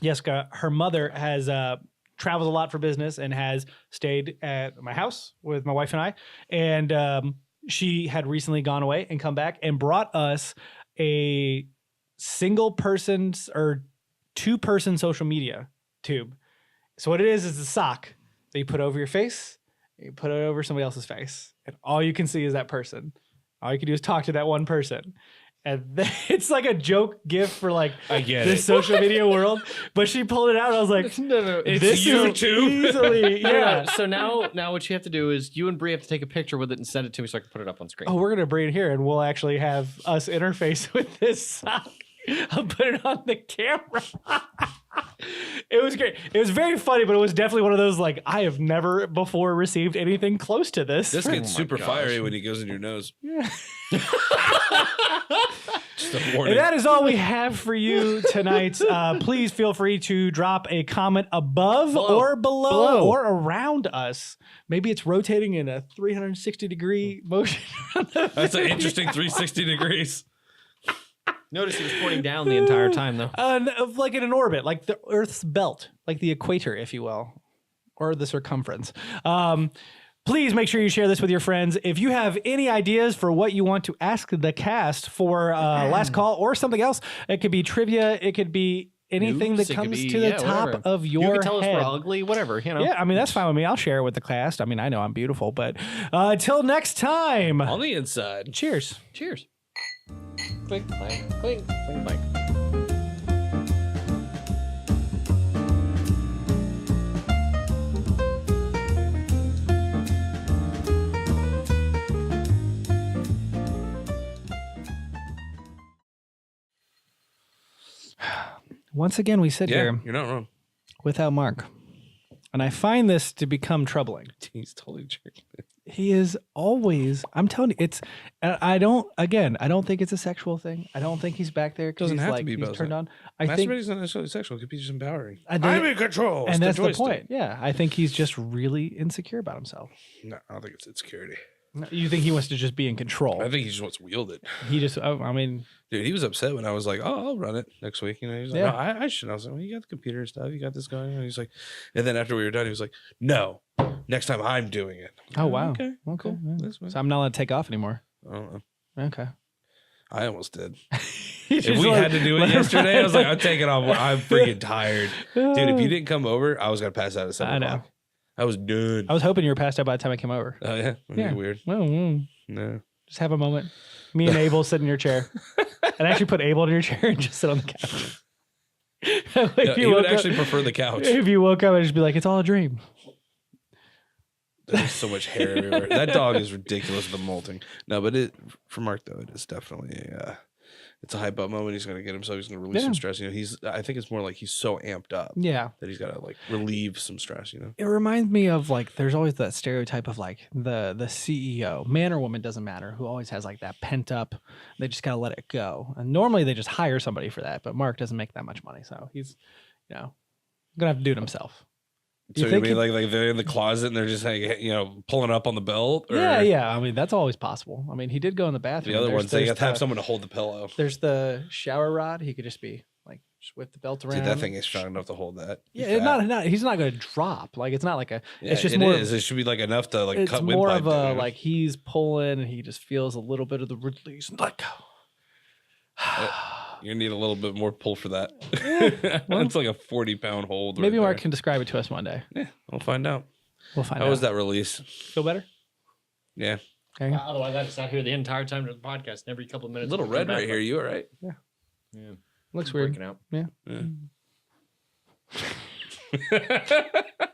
Jessica, her mother has travels a lot for business and has stayed at my house with my wife and I. And she had recently gone away and come back and brought us a single person or 2-person social media tube. So what it is a sock that you put over your face, you put it over somebody else's face, and all you can see is that person. All you can do is talk to that one person. And then, it's like a joke gift for like this social media world. But she pulled it out and I was like, no, it's YouTube. Easily. Yeah. So now what you have to do is you and Bree have to take a picture with it and send it to me so I can put it up on screen. Oh, we're going to bring it here and we'll actually have us interface with this sock. I'll put it on the camera. It was great. It was very funny, but it was definitely one of those like, I have never before received anything close to this. This gets super fiery when he goes in your nose. Yeah. Just a warning. And that is all we have for you tonight. Please feel free to drop a comment above or below or around us. Maybe it's rotating in a 360-degree motion. That's an interesting 360 degrees. Notice he was pointing down the entire time, though. Like in an orbit, like the Earth's belt, like the equator, if you will, or the circumference. Please make sure you share this with your friends. If you have any ideas for what you want to ask the cast for last call or something else, it could be trivia, it could be anything that comes to the top of your head. You can tell us we're ugly, whatever, you know. Yeah, I mean, that's fine with me. I'll share it with the cast. I mean, I know I'm beautiful, but until next time. On the inside. Cheers. Cheers. Clink, clank, clink, clink, clank. Once again, we sit here You're not wrong. without Mark. And I find this to become troubling. He's totally drinking it. He is always, I'm telling you, it's, I don't think it's a sexual thing. I don't think he's back there because Doesn't he's have to like, be he's about turned that. on. I think, Masturbating's not necessarily sexual. It could be just empowering. I'm in control. and that's the joystick. point. Yeah. I think he's just really insecure about himself. No, I don't think it's insecurity. You think he wants to just be in control? I think he just wants to wield it. He just, I mean, Dude, he was upset when I was like, "Oh, I'll run it next week." You know, he's like, Yeah. "No, I should." I was like, "Well, you got the computer and stuff. You got this going." And he's like, and then after we were done, he was like, "No, next time I'm doing it." oh, wow. Okay, Okay. cool. Yeah. That's fine. So I'm not allowed to take off anymore. I don't know. Okay. I almost did. If If we had to do it yesterday, I was like, "I'm taking off. I'm freaking tired, dude." If you didn't come over, I was gonna pass out at 7 I know. o'clock. I was done. I was hoping you were passed out by the time I came over. Oh yeah, Yeah. Weird. Well, No. just have a moment. Me and Abel sit in your chair. And actually put Abel in your chair and just sit on the couch. No, he would actually prefer the couch. If you woke up and just be like, it's all a dream. There's so much hair everywhere. That dog is ridiculous with the molting. No, but for Mark though, it is definitely it's a hype up moment. He's gonna get himself. He's gonna release some stress. You know, I think it's more like he's so amped up. Yeah. That he's gotta like relieve some stress. You know. It reminds me of like, there's always that stereotype of like the CEO, man or woman, doesn't matter, who always has like that pent up, they just gotta let it go. And normally they just hire somebody for that, but Mark doesn't make that much money. So he's, gonna have to do it himself. So you mean like they're in the closet and they're just like, pulling up on the belt? Or Yeah. I mean, that's always possible. I mean, he did go in the bathroom. the other There's- ones, they there's have to have someone to hold the pillow. There's the shower rod. He could just be like, just whip the belt around. Dude, that thing is strong enough to hold that. Yeah, it's not. He's not going to drop. Like it's not like a. Yeah, it's just it more. is. It should be like enough to like It's cut more windpipe of a down. like he's pulling and he just feels a little bit of the release and let go. You need a little bit more pull for that. well, It's like a 40-pound hold. Maybe right Mark there. can describe it to us one day. Yeah, we'll find out. We'll find out. How was that release? Feel better? Yeah. Okay. Otherwise, I just sat here the entire time of the podcast. And every couple of A minutes, little we come red back, right here. like, You all right? Yeah, Looks weird. breaking out. Yeah. Yeah.